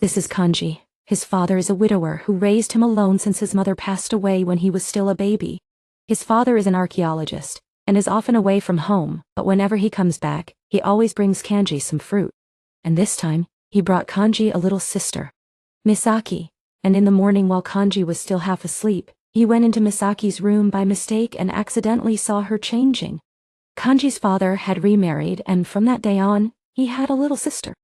This is Kanji. His father is a widower who raised him alone since his mother passed away when he was still a baby. His father is an archaeologist, and is often away from home, but whenever he comes back, he always brings Kanji some fruit. And this time, he brought Kanji a little sister, Misaki, and in the morning while Kanji was still half asleep, he went into Misaki's room by mistake and accidentally saw her changing. Kanji's father had remarried, and from that day on, he had a little sister.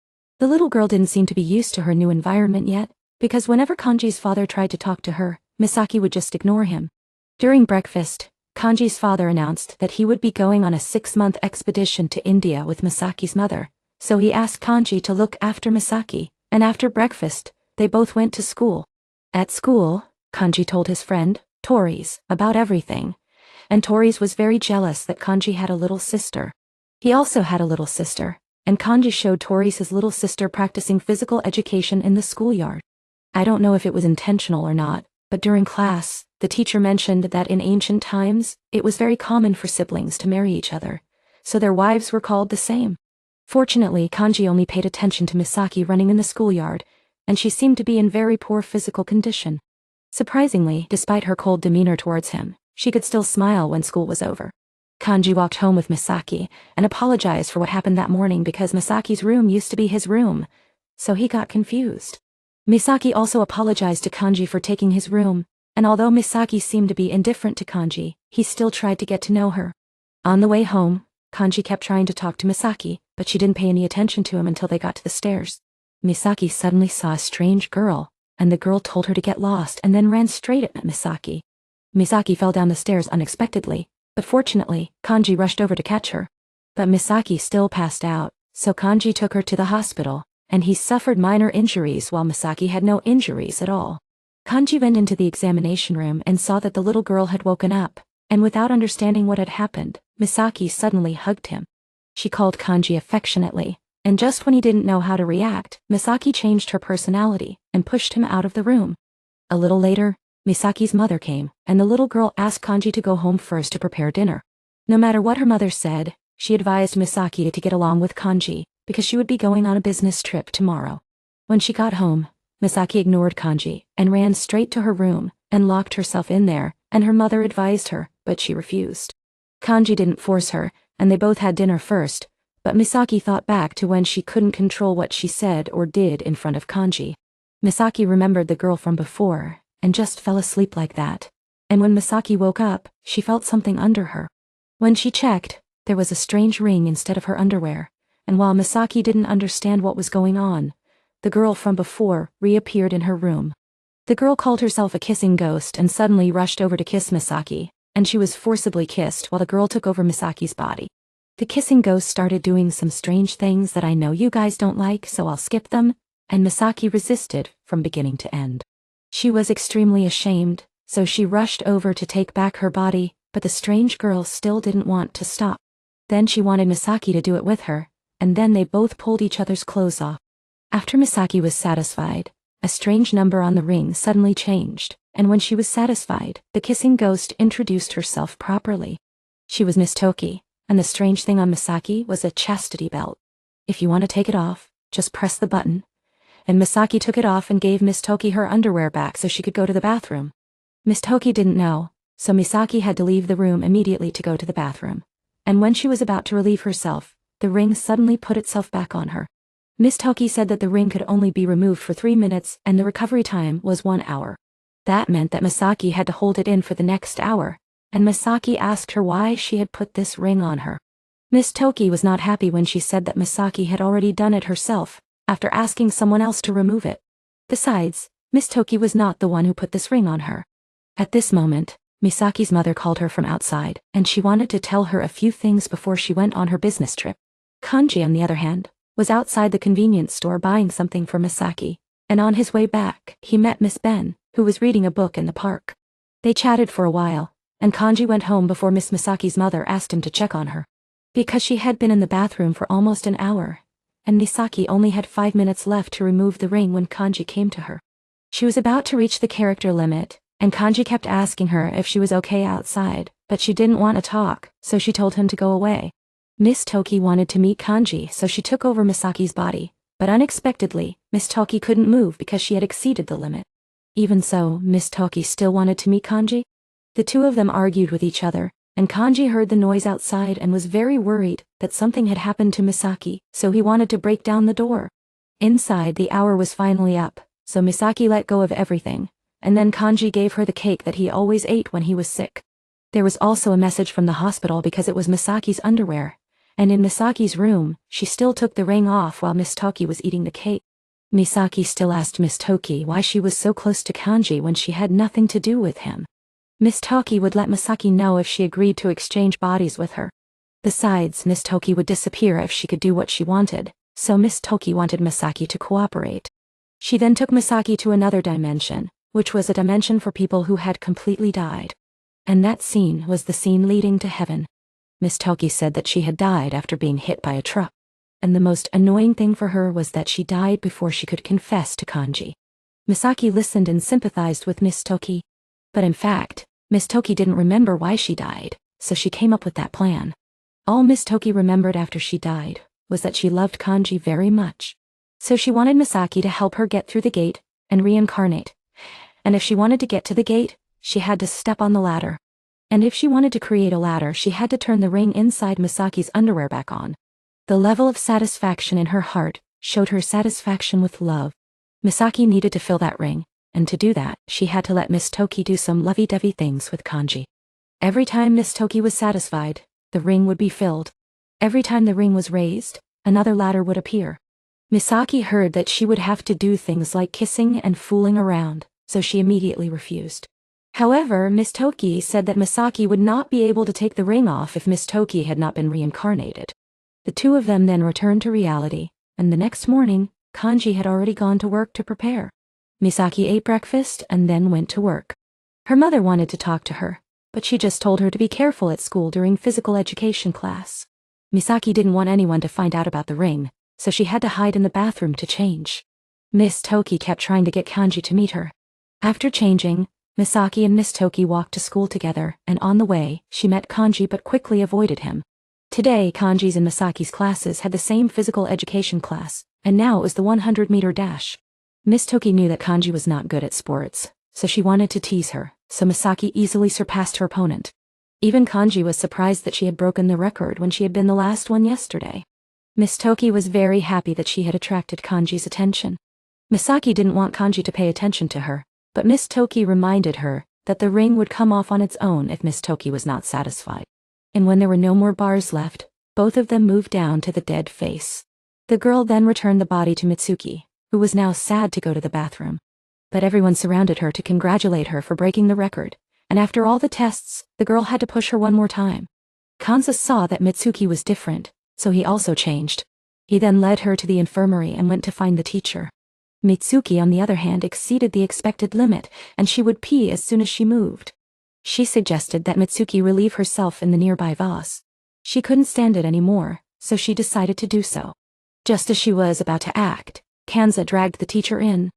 The little girl didn't seem to be used to her new environment yet, because whenever Kanji's father tried to talk to her, Misaki would just ignore him. During breakfast, Kanji's father announced that he would be going on a 6-month expedition to India with Misaki's mother, so he asked Kanji to look after Misaki, and after breakfast, they both went to school. At school, Kanji told his friend, Tori's, about everything, and Tori's was very jealous that Kanji had a little sister. He also had a little sister, and Kanji showed Tori's his little sister practicing physical education in the schoolyard. I don't know if it was intentional or not, but during class, the teacher mentioned that in ancient times, it was very common for siblings to marry each other, so their wives were called the same. Fortunately, Kanji only paid attention to Misaki running in the schoolyard, and she seemed to be in very poor physical condition. Surprisingly, despite her cold demeanor towards him, she could still smile when school was over. Kanji walked home with Misaki and apologized for what happened that morning because Misaki's room used to be his room, so he got confused. Misaki also apologized to Kanji for taking his room, and although Misaki seemed to be indifferent to Kanji, he still tried to get to know her. On the way home, Kanji kept trying to talk to Misaki, but she didn't pay any attention to him until they got to the stairs. Misaki suddenly saw a strange girl, and the girl told her to get lost and then ran straight at Misaki. Misaki fell down the stairs unexpectedly, but fortunately, Kanji rushed over to catch her. But Misaki still passed out, so Kanji took her to the hospital, and he suffered minor injuries while Misaki had no injuries at all. Kanji went into the examination room and saw that the little girl had woken up, and without understanding what had happened, Misaki suddenly hugged him. She called Kanji affectionately, and just when he didn't know how to react, Misaki changed her personality and pushed him out of the room. A little later, Misaki's mother came, and the little girl asked Kanji to go home first to prepare dinner. No matter what her mother said, she advised Misaki to get along with Kanji, because she would be going on a business trip tomorrow. When she got home, Misaki ignored Kanji and ran straight to her room and locked herself in there, and her mother advised her, but she refused. Kanji didn't force her, and they both had dinner first, but Misaki thought back to when she couldn't control what she said or did in front of Kanji. Misaki remembered the girl from before, and just fell asleep like that. And when Misaki woke up, she felt something under her. When she checked, there was a strange ring instead of her underwear, and while Misaki didn't understand what was going on, the girl from before reappeared in her room. The girl called herself a kissing ghost and suddenly rushed over to kiss Misaki, and she was forcibly kissed while the girl took over Misaki's body. The kissing ghost started doing some strange things that I know you guys don't like, so I'll skip them, and Misaki resisted from beginning to end. She was extremely ashamed, so she rushed over to take back her body, but the strange girl still didn't want to stop. Then she wanted Misaki to do it with her, and then they both pulled each other's clothes off. After Misaki was satisfied, a strange number on the ring suddenly changed, and when she was satisfied, the kissing ghost introduced herself properly. She was Miss Toki, and the strange thing on Misaki was a chastity belt. If you want to take it off, just press the button. And Misaki took it off and gave Miss Toki her underwear back so she could go to the bathroom. Miss Toki didn't know, so Misaki had to leave the room immediately to go to the bathroom. And when she was about to relieve herself, the ring suddenly put itself back on her. Miss Toki said that the ring could only be removed for 3 minutes and the recovery time was 1 hour. That meant that Misaki had to hold it in for the next hour, and Misaki asked her why she had put this ring on her. Miss Toki was not happy when she said that Misaki had already done it herself, after asking someone else to remove it. Besides, Miss Toki was not the one who put this ring on her. At this moment, Misaki's mother called her from outside, and she wanted to tell her a few things before she went on her business trip. Kanji, on the other hand, was outside the convenience store buying something for Misaki, and on his way back, he met Miss Ben, who was reading a book in the park. They chatted for a while, and Kanji went home before Miss Misaki's mother asked him to check on her. Because she had been in the bathroom for almost an hour, and Misaki only had 5 minutes left to remove the ring when Kanji came to her. She was about to reach the character limit, and Kanji kept asking her if she was okay outside, but she didn't want to talk, so she told him to go away. Miss Toki wanted to meet Kanji, so she took over Misaki's body, but unexpectedly, Miss Toki couldn't move because she had exceeded the limit. Even so, Miss Toki still wanted to meet Kanji. The two of them argued with each other, and Kanji heard the noise outside and was very worried that something had happened to Misaki, so he wanted to break down the door. Inside, the hour was finally up, so Misaki let go of everything, and then Kanji gave her the cake that he always ate when he was sick. There was also a message from the hospital because it was Misaki's underwear, and in Misaki's room, she still took the ring off while Miss Toki was eating the cake. Misaki still asked Miss Toki why she was so close to Kanji when she had nothing to do with him. Miss Toki would let Misaki know if she agreed to exchange bodies with her. Besides, Miss Toki would disappear if she could do what she wanted, so Miss Toki wanted Misaki to cooperate. She then took Misaki to another dimension, which was a dimension for people who had completely died. And that scene was the scene leading to heaven. Miss Toki said that she had died after being hit by a truck. And the most annoying thing for her was that she died before she could confess to Kanji. Misaki listened and sympathized with Miss Toki. But in fact, Miss Toki didn't remember why she died, so she came up with that plan. All Miss Toki remembered after she died was that she loved Kanji very much. So she wanted Misaki to help her get through the gate and reincarnate. And if she wanted to get to the gate, she had to step on the ladder. And if she wanted to create a ladder, she had to turn the ring inside Misaki's underwear back on. The level of satisfaction in her heart showed her satisfaction with love. Misaki needed to fill that ring, and to do that, she had to let Miss Toki do some lovey-dovey things with Kanji. Every time Miss Toki was satisfied, the ring would be filled. Every time the ring was raised, another ladder would appear. Misaki heard that she would have to do things like kissing and fooling around, so she immediately refused. However, Miss Toki said that Misaki would not be able to take the ring off if Miss Toki had not been reincarnated. The two of them then returned to reality, and the next morning, Kanji had already gone to work to prepare. Misaki ate breakfast and then went to work. Her mother wanted to talk to her, but she just told her to be careful at school during physical education class. Misaki didn't want anyone to find out about the ring, so she had to hide in the bathroom to change. Miss Toki kept trying to get Kanji to meet her. After changing, Misaki and Miss Toki walked to school together, and on the way, she met Kanji but quickly avoided him. Today, Kanji's and Misaki's classes had the same physical education class, and now it was the 100-meter dash. Miss Toki knew that Kanji was not good at sports, so she wanted to tease her, so Misaki easily surpassed her opponent. Even Kanji was surprised that she had broken the record when she had been the last one yesterday. Miss Toki was very happy that she had attracted Kanji's attention. Misaki didn't want Kanji to pay attention to her, but Miss Toki reminded her that the ring would come off on its own if Miss Toki was not satisfied. And when there were no more bars left, both of them moved down to the dead face. The girl then returned the body to Mitsuki, who was now sad to go to the bathroom. But everyone surrounded her to congratulate her for breaking the record, and after all the tests, the girl had to push her one more time. Kanza saw that Mitsuki was different, so he also changed. He then led her to the infirmary and went to find the teacher. Mitsuki, on the other hand, exceeded the expected limit, and she would pee as soon as she moved. She suggested that Mitsuki relieve herself in the nearby vase. She couldn't stand it anymore, so she decided to do so. Just as she was about to act, Kanza dragged the teacher in.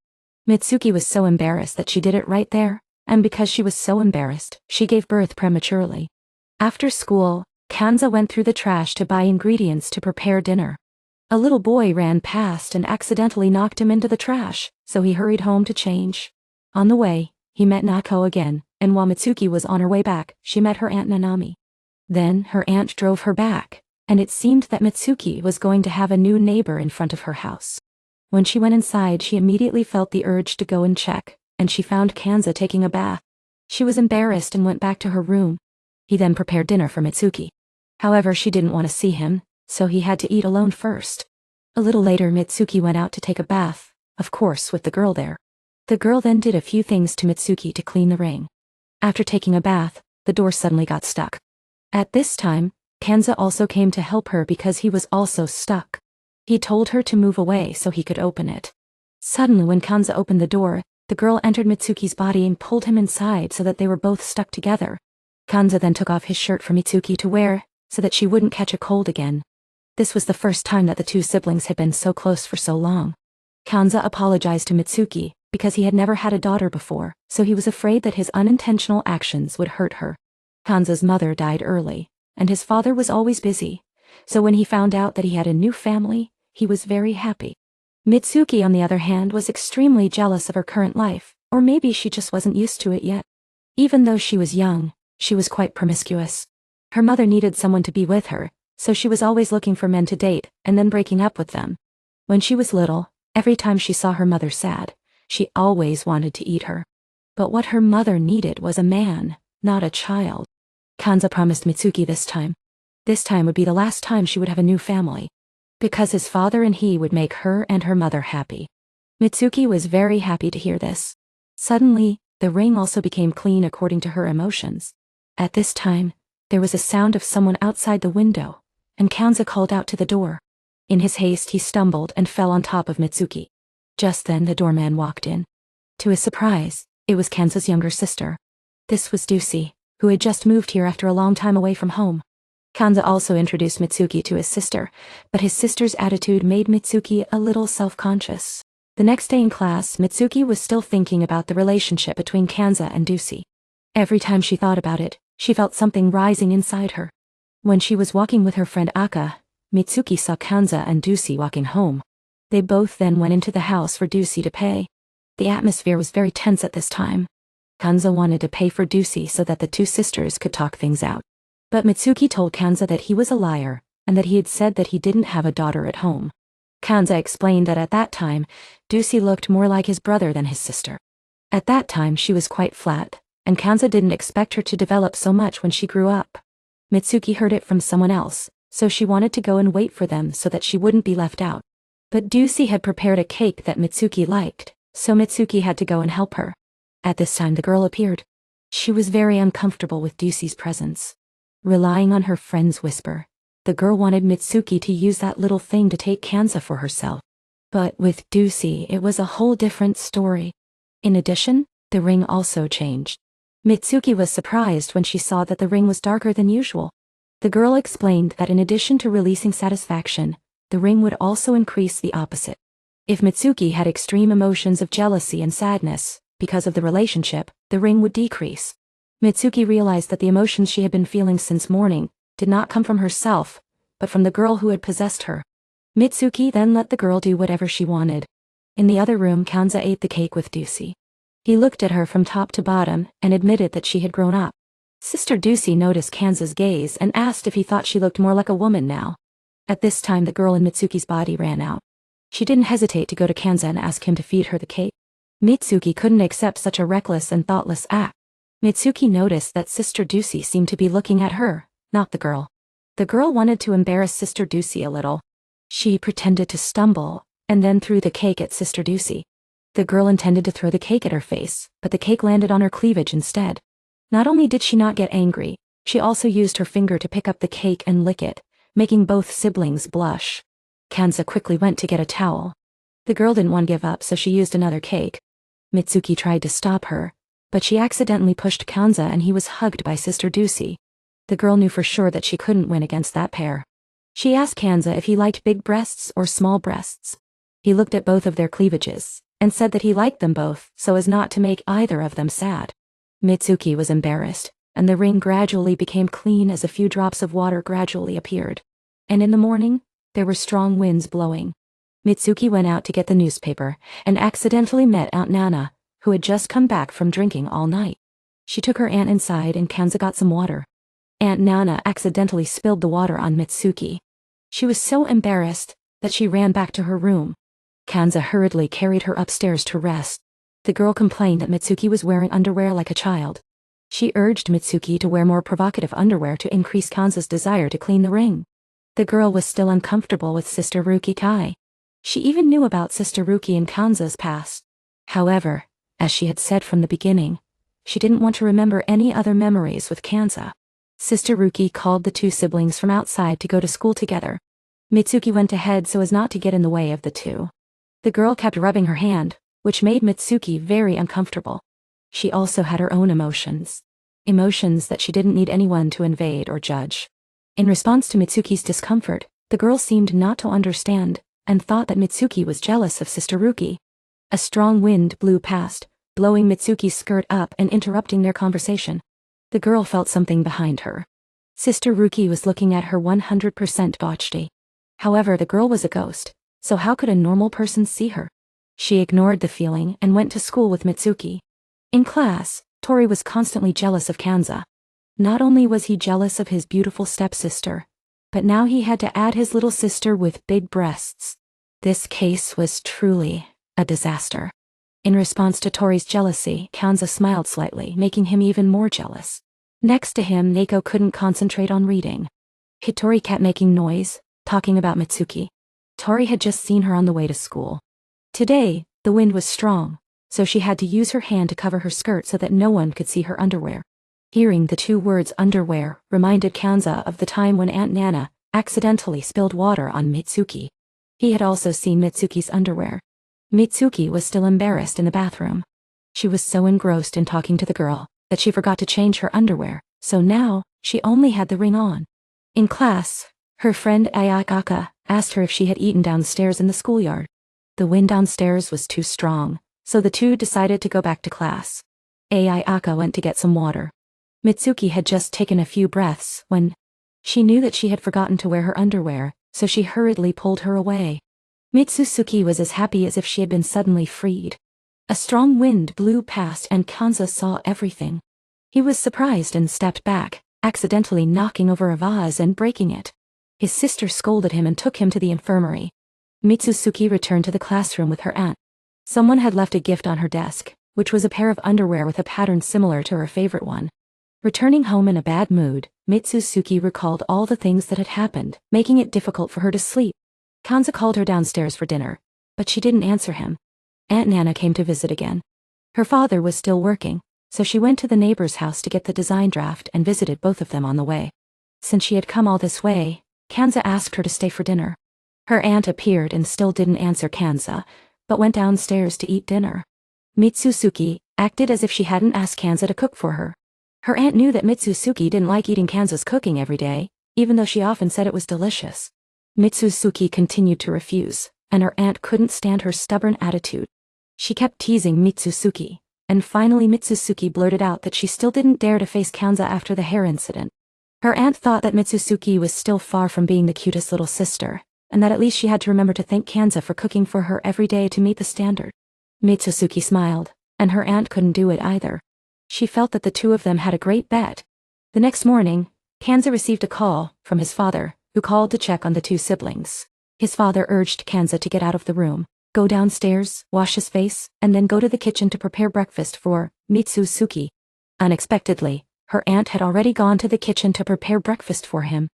Mitsuki was so embarrassed that she did it right there, and because she was so embarrassed, she gave birth prematurely. After school, Kanza went through the trash to buy ingredients to prepare dinner. A little boy ran past and accidentally knocked him into the trash, so he hurried home to change. On the way, he met Nako again, and while Mitsuki was on her way back, she met her aunt Nanami. Then her aunt drove her back, and it seemed that Mitsuki was going to have a new neighbor in front of her house. When she went inside, she immediately felt the urge to go and check, and she found Kanza taking a bath. She was embarrassed and went back to her room. He then prepared dinner for Mitsuki. However, she didn't want to see him, so he had to eat alone first. A little later, Mitsuki went out to take a bath, of course with the girl there. The girl then did a few things to Mitsuki to clean the ring. After taking a bath, the door suddenly got stuck. At this time, Kanza also came to help her because he was also stuck. He told her to move away so he could open it. Suddenly, when Kanza opened the door, the girl entered Mitsuki's body and pulled him inside so that they were both stuck together. Kanza then took off his shirt for Mitsuki to wear, so that she wouldn't catch a cold again. This was the first time that the two siblings had been so close for so long. Kanza apologized to Mitsuki, because he had never had a daughter before, so he was afraid that his unintentional actions would hurt her. Kanza's mother died early, and his father was always busy, so when he found out that he had a new family, he was very happy. Mitsuki, on the other hand, was extremely jealous of her current life, or maybe she just wasn't used to it yet. Even though she was young, she was quite promiscuous. Her mother needed someone to be with her, so she was always looking for men to date and then breaking up with them. When she was little, every time she saw her mother sad, she always wanted to eat her. But what her mother needed was a man, not a child. Kanza promised Mitsuki this time. This time would be the last time she would have a new family, because his father and he would make her and her mother happy. Mitsuki was very happy to hear this. Suddenly, the ring also became clean according to her emotions. At this time, there was a sound of someone outside the window, and Kanza called out to the door. In his haste, he stumbled and fell on top of Mitsuki. Just then the doorman walked in. To his surprise, it was Kanza's younger sister. This was Yuusu, who had just moved here after a long time away from home. Kanza also introduced Mitsuki to his sister, but his sister's attitude made Mitsuki a little self-conscious. The next day in class, Mitsuki was still thinking about the relationship between Kanza and Yuusu. Every time she thought about it, she felt something rising inside her. When she was walking with her friend Aka, Mitsuki saw Kanza and Yuusu walking home. They both then went into the house for Yuusu to pay. The atmosphere was very tense at this time. Kanza wanted to pay for Yuusu so that the two sisters could talk things out. But Mitsuki told Kanza that he was a liar, and that he had said that he didn't have a daughter at home. Kanza explained that at that time, Yuusu looked more like his brother than his sister. At that time she was quite flat, and Kanza didn't expect her to develop so much when she grew up. Mitsuki heard it from someone else, so she wanted to go and wait for them so that she wouldn't be left out. But Yuusu had prepared a cake that Mitsuki liked, so Mitsuki had to go and help her. At this time the girl appeared. She was very uncomfortable with Yuusu's presence. Relying on her friend's whisper, the girl wanted Mitsuki to use that little thing to take Kanza for herself. But with Yuusu, it was a whole different story. In addition, the ring also changed. Mitsuki was surprised when she saw that the ring was darker than usual. The girl explained that in addition to releasing satisfaction, the ring would also increase the opposite. If Mitsuki had extreme emotions of jealousy and sadness, because of the relationship, the ring would decrease. Mitsuki realized that the emotions she had been feeling since morning did not come from herself, but from the girl who had possessed her. Mitsuki then let the girl do whatever she wanted. In the other room, Kanza ate the cake with Yuusu. He looked at her from top to bottom and admitted that she had grown up. Sister Yuusu noticed Kanza's gaze and asked if he thought she looked more like a woman now. At this time the girl in Mitsuki's body ran out. She didn't hesitate to go to Kanza and ask him to feed her the cake. Mitsuki couldn't accept such a reckless and thoughtless act. Mitsuki noticed that Sister Yuusu seemed to be looking at her, not the girl. The girl wanted to embarrass Sister Yuusu a little. She pretended to stumble, and then threw the cake at Sister Yuusu. The girl intended to throw the cake at her face, but the cake landed on her cleavage instead. Not only did she not get angry, she also used her finger to pick up the cake and lick it, making both siblings blush. Kanza quickly went to get a towel. The girl didn't want to give up, so she used another cake. Mitsuki tried to stop her, but she accidentally pushed Kanza and he was hugged by Sister Yuusu. The girl knew for sure that she couldn't win against that pair. She asked Kanza if he liked big breasts or small breasts. He looked at both of their cleavages, and said that he liked them both so as not to make either of them sad. Mitsuki was embarrassed, and the ring gradually became clean as a few drops of water gradually appeared. And in the morning, there were strong winds blowing. Mitsuki went out to get the newspaper, and accidentally met Aunt Nana, who had just come back from drinking all night. She took her aunt inside and Kanza got some water. Aunt Nana accidentally spilled the water on Mitsuki. She was so embarrassed that she ran back to her room. Kanza hurriedly carried her upstairs to rest. The girl complained that Mitsuki was wearing underwear like a child. She urged Mitsuki to wear more provocative underwear to increase Kanza's desire to clean the ring. The girl was still uncomfortable with Sister Ruki Kai. She even knew about Sister Ruki and Kanza's past. However, as she had said from the beginning, she didn't want to remember any other memories with Kanza. Sister Ruki called the two siblings from outside to go to school together. Mitsuki went ahead so as not to get in the way of the two. The girl kept rubbing her hand, which made Mitsuki very uncomfortable. She also had her own emotions. Emotions that she didn't need anyone to invade or judge. In response to Mitsuki's discomfort, the girl seemed not to understand, and thought that Mitsuki was jealous of Sister Ruki. A strong wind blew past, blowing Mitsuki's skirt up and interrupting their conversation. The girl felt something behind her. Sister Ruki was looking at her 100% botched. However, the girl was a ghost, so how could a normal person see her? She ignored the feeling and went to school with Mitsuki. In class, Tori was constantly jealous of Kanza. Not only was he jealous of his beautiful stepsister, but now he had to add his little sister with big breasts. This case was truly a disaster. In response to Tori's jealousy, Kanza smiled slightly, making him even more jealous. Next to him, Neko couldn't concentrate on reading. Hitori kept making noise, talking about Mitsuki. Tori had just seen her on the way to school. Today, the wind was strong, so she had to use her hand to cover her skirt so that no one could see her underwear. Hearing the two words underwear reminded Kanza of the time when Aunt Nana accidentally spilled water on Mitsuki. He had also seen Mitsuki's underwear. Mitsuki was still embarrassed in the bathroom. She was so engrossed in talking to the girl that she forgot to change her underwear, so now she only had the ring on. In class, her friend Ayakaka asked her if she had eaten downstairs in the schoolyard. The wind downstairs was too strong, so the two decided to go back to class. Ayaka went to get some water. Mitsuki had just taken a few breaths when she knew that she had forgotten to wear her underwear, so she hurriedly pulled her away. Mitsuki was as happy as if she had been suddenly freed. A strong wind blew past and Kanza saw everything. He was surprised and stepped back, accidentally knocking over a vase and breaking it. His sister scolded him and took him to the infirmary. Mitsuki returned to the classroom with her aunt. Someone had left a gift on her desk, which was a pair of underwear with a pattern similar to her favorite one. Returning home in a bad mood, Mitsuki recalled all the things that had happened, making it difficult for her to sleep. Kanza called her downstairs for dinner, but she didn't answer him. Aunt Nana came to visit again. Her father was still working, so she went to the neighbor's house to get the design draft and visited both of them on the way. Since she had come all this way, Kanza asked her to stay for dinner. Her aunt appeared and still didn't answer Kanza, but went downstairs to eat dinner. Mitsuki acted as if she hadn't asked Kanza to cook for her. Her aunt knew that Mitsuki didn't like eating Kanza's cooking every day, even though she often said it was delicious. Mitsuki continued to refuse, and her aunt couldn't stand her stubborn attitude. She kept teasing Mitsuki, and finally Mitsuki blurted out that she still didn't dare to face Kanza after the hair incident. Her aunt thought that Mitsuki was still far from being the cutest little sister, and that at least she had to remember to thank Kanza for cooking for her every day to meet the standard. Mitsuki smiled, and her aunt couldn't do it either. She felt that the two of them had a great bet. The next morning, Kanza received a call from his father, who called to check on the two siblings. His father urged Kanza to get out of the room, go downstairs, wash his face, and then go to the kitchen to prepare breakfast for Mitsuki. Unexpectedly, her aunt had already gone to the kitchen to prepare breakfast for him.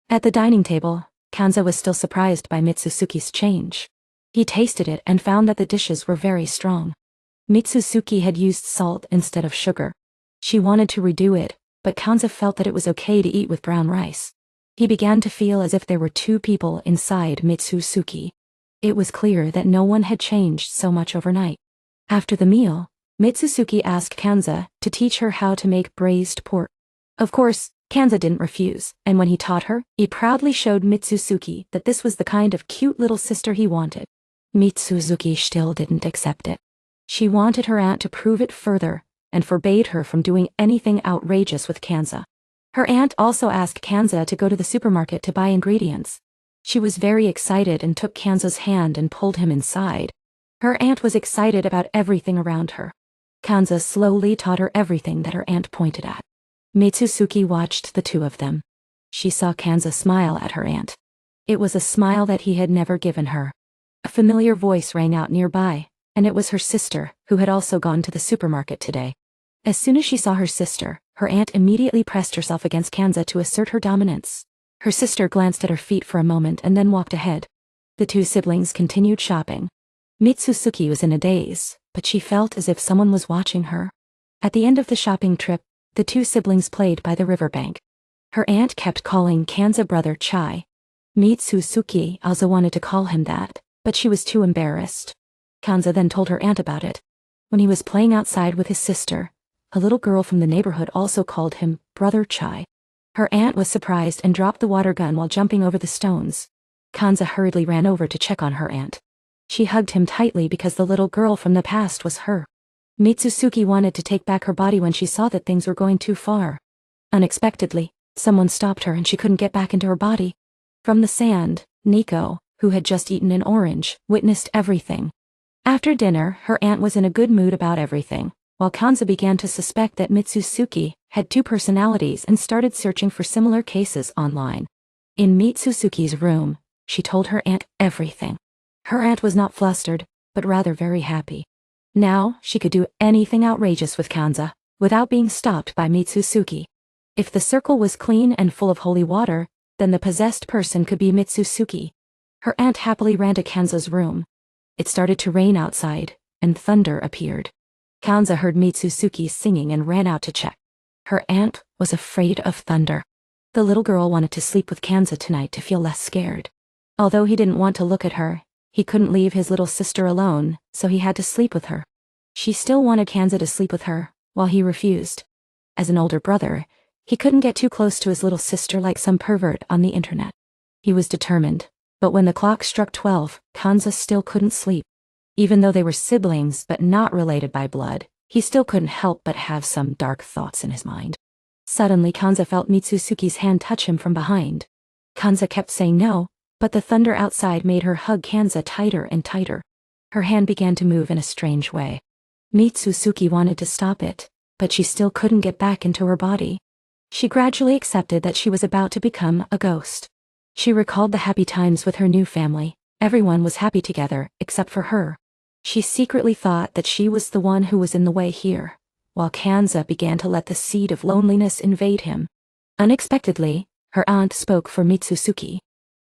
At the dining table, Kanza was still surprised by Mitsuki's change. He tasted it and found that the dishes were very strong. Mitsuki had used salt instead of sugar. She wanted to redo it, but Kanza felt that it was okay to eat with brown rice. He began to feel as if there were two people inside Mitsuki. It was clear that no one had changed so much overnight. After the meal, Mitsuki asked Kanza to teach her how to make braised pork. Of course, Kanza didn't refuse, and when he taught her, he proudly showed Mitsuki that this was the kind of cute little sister he wanted. Mitsuki still didn't accept it. She wanted her aunt to prove it further, and forbade her from doing anything outrageous with Kanza. Her aunt also asked Kanza to go to the supermarket to buy ingredients. She was very excited and took Kanza's hand and pulled him inside. Her aunt was excited about everything around her. Kanza slowly taught her everything that her aunt pointed at. Mitsuki watched the two of them. She saw Kanza smile at her aunt. It was a smile that he had never given her. A familiar voice rang out nearby, and it was her sister, who had also gone to the supermarket today. As soon as she saw her sister, her aunt immediately pressed herself against Kanza to assert her dominance. Her sister glanced at her feet for a moment and then walked ahead. The two siblings continued shopping. Mitsuki was in a daze, but she felt as if someone was watching her. At the end of the shopping trip, the two siblings played by the riverbank. Her aunt kept calling Kanza brother Chai. Mitsuki also wanted to call him that, but she was too embarrassed. Kanza then told her aunt about it. When he was playing outside with his sister, a little girl from the neighborhood also called him Brother Chai. Her aunt was surprised and dropped the water gun while jumping over the stones. Kanza hurriedly ran over to check on her aunt. She hugged him tightly because the little girl from the past was her. Mitsuki wanted to take back her body when she saw that things were going too far. Unexpectedly, someone stopped her and she couldn't get back into her body. From the sand, Nico, who had just eaten an orange, witnessed everything. After dinner, her aunt was in a good mood about everything, while Kanza began to suspect that Mitsuki had two personalities and started searching for similar cases online. In Mitsuki's room, she told her aunt everything. Her aunt was not flustered, but rather very happy. Now, she could do anything outrageous with Kanza, without being stopped by Mitsuki. If the circle was clean and full of holy water, then the possessed person could be Mitsuki. Her aunt happily ran to Kanza's room. It started to rain outside, and thunder appeared. Kanza heard Mitsuki singing and ran out to check. Her aunt was afraid of thunder. The little girl wanted to sleep with Kanza tonight to feel less scared. Although he didn't want to look at her, he couldn't leave his little sister alone, so he had to sleep with her. She still wanted Kanza to sleep with her, while he refused. As an older brother, he couldn't get too close to his little sister like some pervert on the internet. He was determined, but when the clock struck 12, Kanza still couldn't sleep. Even though they were siblings but not related by blood, he still couldn't help but have some dark thoughts in his mind. Suddenly Kanza felt Mitsuki's hand touch him from behind. Kanza kept saying no, but the thunder outside made her hug Kanza tighter and tighter. Her hand began to move in a strange way. Mitsuki wanted to stop it, but she still couldn't get back into her body. She gradually accepted that she was about to become a ghost. She recalled the happy times with her new family. Everyone was happy together, except for her. She secretly thought that she was the one who was in the way here, while Kanza began to let the seed of loneliness invade him. Unexpectedly, her aunt spoke for Mitsuki.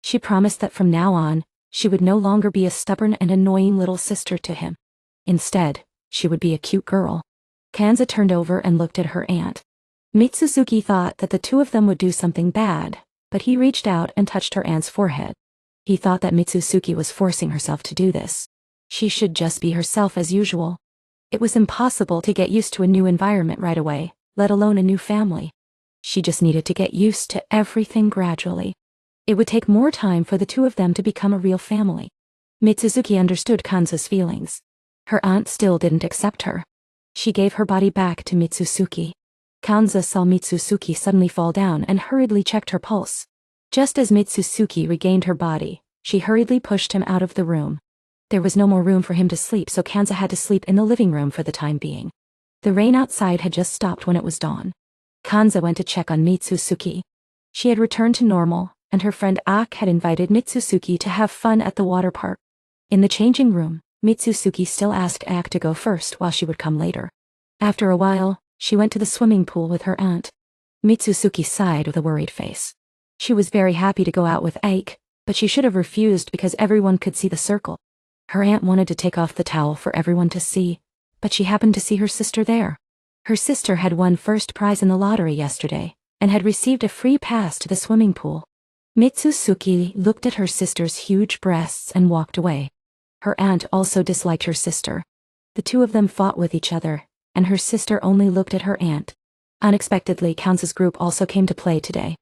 She promised that from now on, she would no longer be a stubborn and annoying little sister to him. Instead, she would be a cute girl. Kanza turned over and looked at her aunt. Mitsuki thought that the two of them would do something bad, but he reached out and touched her aunt's forehead. He thought that Mitsuki was forcing herself to do this. She should just be herself as usual. It was impossible to get used to a new environment right away, let alone a new family. She just needed to get used to everything gradually. It would take more time for the two of them to become a real family. Mitsuki understood Kanza's feelings. Her aunt still didn't accept her. She gave her body back to Mitsuki. Kanza saw Mitsuki suddenly fall down and hurriedly checked her pulse. Just as Mitsuki regained her body, she hurriedly pushed him out of the room. There was no more room for him to sleep, so Kanza had to sleep in the living room for the time being. The rain outside had just stopped when it was dawn. Kanza went to check on Mitsuki. She had returned to normal, and her friend Ak had invited Mitsuki to have fun at the water park. In the changing room, Mitsuki still asked Ak to go first while she would come later. After a while, she went to the swimming pool with her aunt. Mitsuki sighed with a worried face. She was very happy to go out with Ak, but she should have refused because everyone could see the circle. Her aunt wanted to take off the towel for everyone to see, but she happened to see her sister there. Her sister had won first prize in the lottery yesterday, and had received a free pass to the swimming pool. Mitsuki looked at her sister's huge breasts and walked away. Her aunt also disliked her sister. The two of them fought with each other, and her sister only looked at her aunt. Unexpectedly, Kanza's group also came to play today.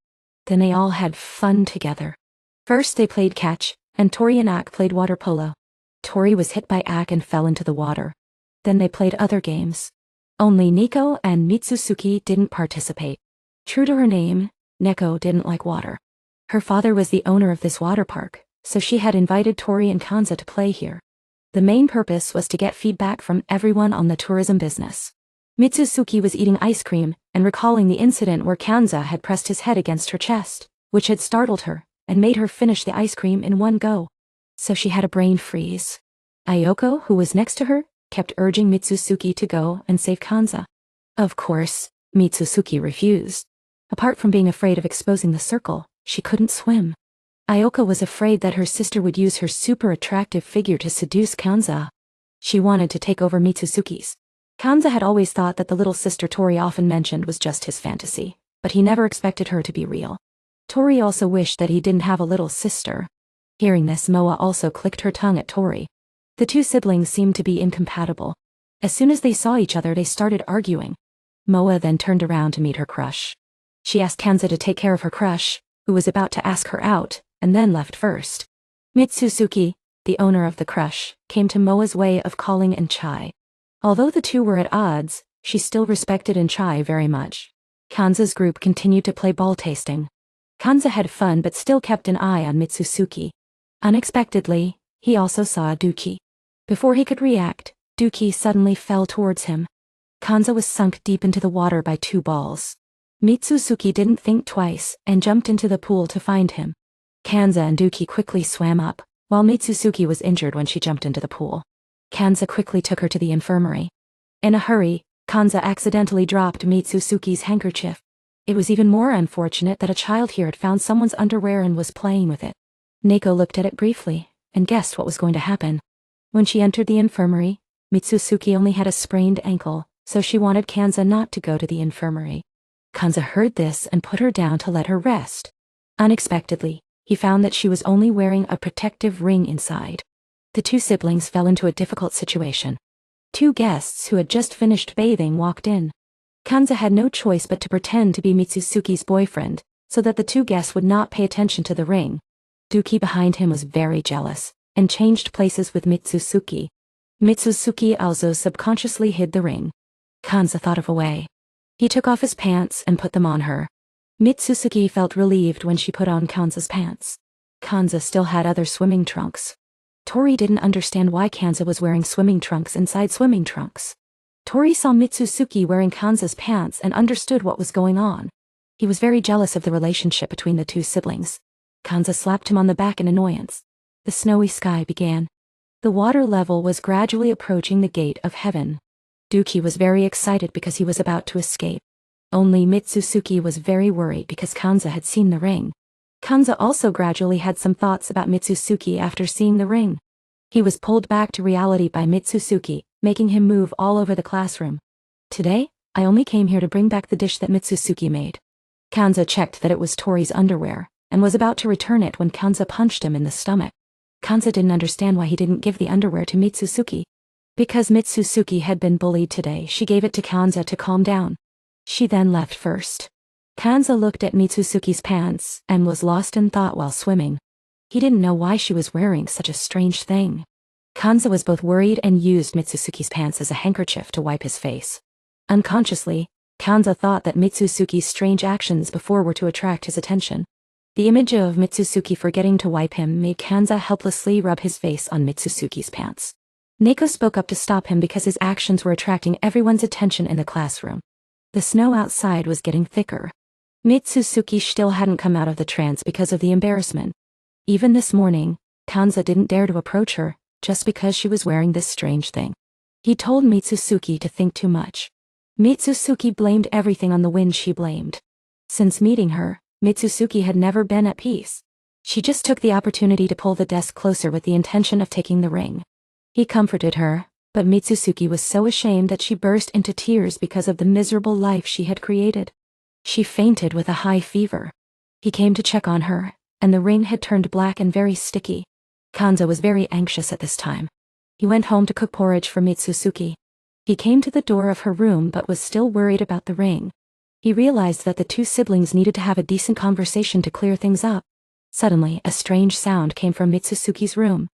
Then they all had fun together. First they played catch, and Tori and Ak played water polo. Tori was hit by Ak and fell into the water. Then they played other games. Only Nico and Mitsuki didn't participate. True to her name, Neko didn't like water. Her father was the owner of this water park, so she had invited Tori and Kanza to play here. The main purpose was to get feedback from everyone on the tourism business. Mitsuki was eating ice cream and recalling the incident where Kanza had pressed his head against her chest, which had startled her and made her finish the ice cream in one go. So she had a brain freeze. Ayoko, who was next to her, kept urging Mitsuki to go and save Kanza. Of course, Mitsuki refused. Apart from being afraid of exposing the circle, she couldn't swim. Ayoko was afraid that her sister would use her super attractive figure to seduce Kanza. She wanted to take over Mitsuki's. Kanza had always thought that the little sister Tori often mentioned was just his fantasy, but he never expected her to be real. Tori also wished that he didn't have a little sister. Hearing this, Moa also clicked her tongue at Tori. The two siblings seemed to be incompatible. As soon as they saw each other, they started arguing. Moa then turned around to meet her crush. She asked Kanza to take care of her crush, who was about to ask her out, and then left first. Mitsuki, the owner of the crush, came to Moa's way of calling Enchai. Although the two were at odds, she still respected Enchai very much. Kanza's group continued to play ball tasting. Kanza had fun but still kept an eye on Mitsuki. Unexpectedly, he also saw Duki. Before he could react, Duki suddenly fell towards him. Kanza was sunk deep into the water by 2 balls. Mitsuki didn't think twice and jumped into the pool to find him. Kanza and Duki quickly swam up, while Mitsuki was injured when she jumped into the pool. Kanza quickly took her to the infirmary. In a hurry, Kanza accidentally dropped Mitsuki's handkerchief. It was even more unfortunate that a child here had found someone's underwear and was playing with it. Neko looked at it briefly, and guessed what was going to happen. When she entered the infirmary, Mitsuki only had a sprained ankle, so she wanted Kanza not to go to the infirmary. Kanza heard this and put her down to let her rest. Unexpectedly, he found that she was only wearing a protective ring inside. The 2 siblings fell into a difficult situation. 2 guests who had just finished bathing walked in. Kanza had no choice but to pretend to be Mitsuki's boyfriend, so that the 2 guests would not pay attention to the ring. Duki behind him was very jealous, and changed places with Mitsuki. Mitsuki also subconsciously hid the ring. Kanza thought of a way. He took off his pants and put them on her. Mitsuki felt relieved when she put on Kanza's pants. Kanza still had other swimming trunks. Tori didn't understand why Kanza was wearing swimming trunks inside swimming trunks. Tori saw Mitsuki wearing Kanza's pants and understood what was going on. He was very jealous of the relationship between the 2 siblings. Kanza slapped him on the back in annoyance. The snowy sky began. The water level was gradually approaching the gate of heaven. Duki was very excited because he was about to escape. Only Mitsuki was very worried because Kanza had seen the ring. Kanza also gradually had some thoughts about Mitsuki after seeing the ring. He was pulled back to reality by Mitsuki, making him move all over the classroom. Today, I only came here to bring back the dish that Mitsuki made. Kanza checked that it was Tori's underwear, and was about to return it when Kanza punched him in the stomach. Kanza didn't understand why he didn't give the underwear to Mitsuki. Because Mitsuki had been bullied today, she gave it to Kanza to calm down. She then left first. Kanza looked at Mitsuki's pants and was lost in thought while swimming. He didn't know why she was wearing such a strange thing. Kanza was both worried and used Mitsuki's pants as a handkerchief to wipe his face. Unconsciously, Kanza thought that Mitsuki's strange actions before were to attract his attention. The image of Mitsuki forgetting to wipe him made Kanza helplessly rub his face on Mitsuki's pants. Neko spoke up to stop him because his actions were attracting everyone's attention in the classroom. The snow outside was getting thicker. Mitsuki still hadn't come out of the trance because of the embarrassment. Even this morning, Kanza didn't dare to approach her, just because she was wearing this strange thing. He told Mitsuki to think too much. Mitsuki blamed everything on the wind she blamed. Since meeting her, Mitsuki had never been at peace. She just took the opportunity to pull the desk closer with the intention of taking the ring. He comforted her, but Mitsuki was so ashamed that she burst into tears because of the miserable life she had created. She fainted with a high fever. He came to check on her, and the ring had turned black and very sticky. Kanza was very anxious at this time. He went home to cook porridge for Mitsuki. He came to the door of her room but was still worried about the ring. He realized that the 2 siblings needed to have a decent conversation to clear things up. Suddenly, a strange sound came from Mitsuki's room.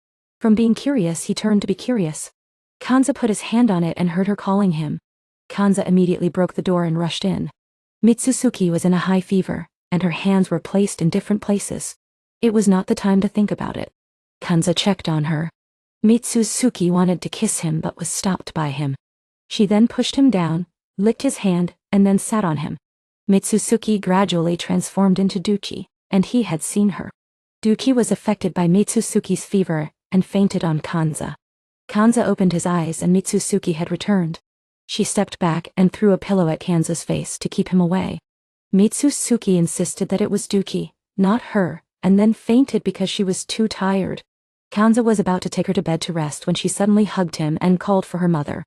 From being curious, he turned to be curious. Kanza put his hand on it and heard her calling him. Kanza immediately broke the door and rushed in. Mitsuki was in a high fever, and her hands were placed in different places. It was not the time to think about it. Kanza checked on her. Mitsuki wanted to kiss him but was stopped by him. She then pushed him down, licked his hand, and then sat on him. Mitsuki gradually transformed into Duki, and he had seen her. Duki was affected by Mitsuki's fever and fainted on Kanza. Kanza opened his eyes and Mitsuki had returned. She stepped back and threw a pillow at Kanza's face to keep him away. Mitsuki insisted that it was Duki, not her, and then fainted because she was too tired. Kanza was about to take her to bed to rest when she suddenly hugged him and called for her mother.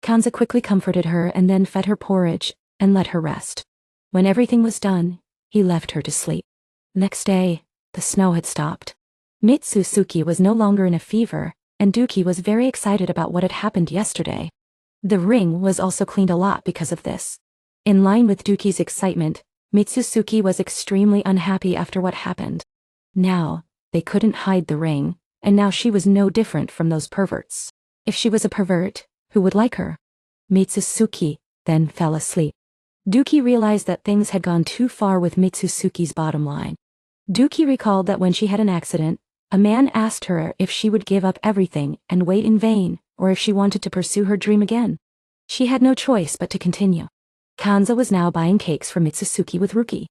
Kanza quickly comforted her and then fed her porridge and let her rest. When everything was done, he left her to sleep. Next day, the snow had stopped. Mitsuki was no longer in a fever, and Duki was very excited about what had happened yesterday. The ring was also cleaned a lot because of this. In line with Duki's excitement, Mitsuki was extremely unhappy after what happened. Now, they couldn't hide the ring, and now she was no different from those perverts. If she was a pervert, who would like her? Mitsuki then fell asleep. Duki realized that things had gone too far with Mitsuki's bottom line. Duki recalled that when she had an accident, A man asked her if she would give up everything and wait in vain, or if she wanted to pursue her dream again. She had no choice but to continue. Kanza was now buying cakes for Mitsuki with Ruki.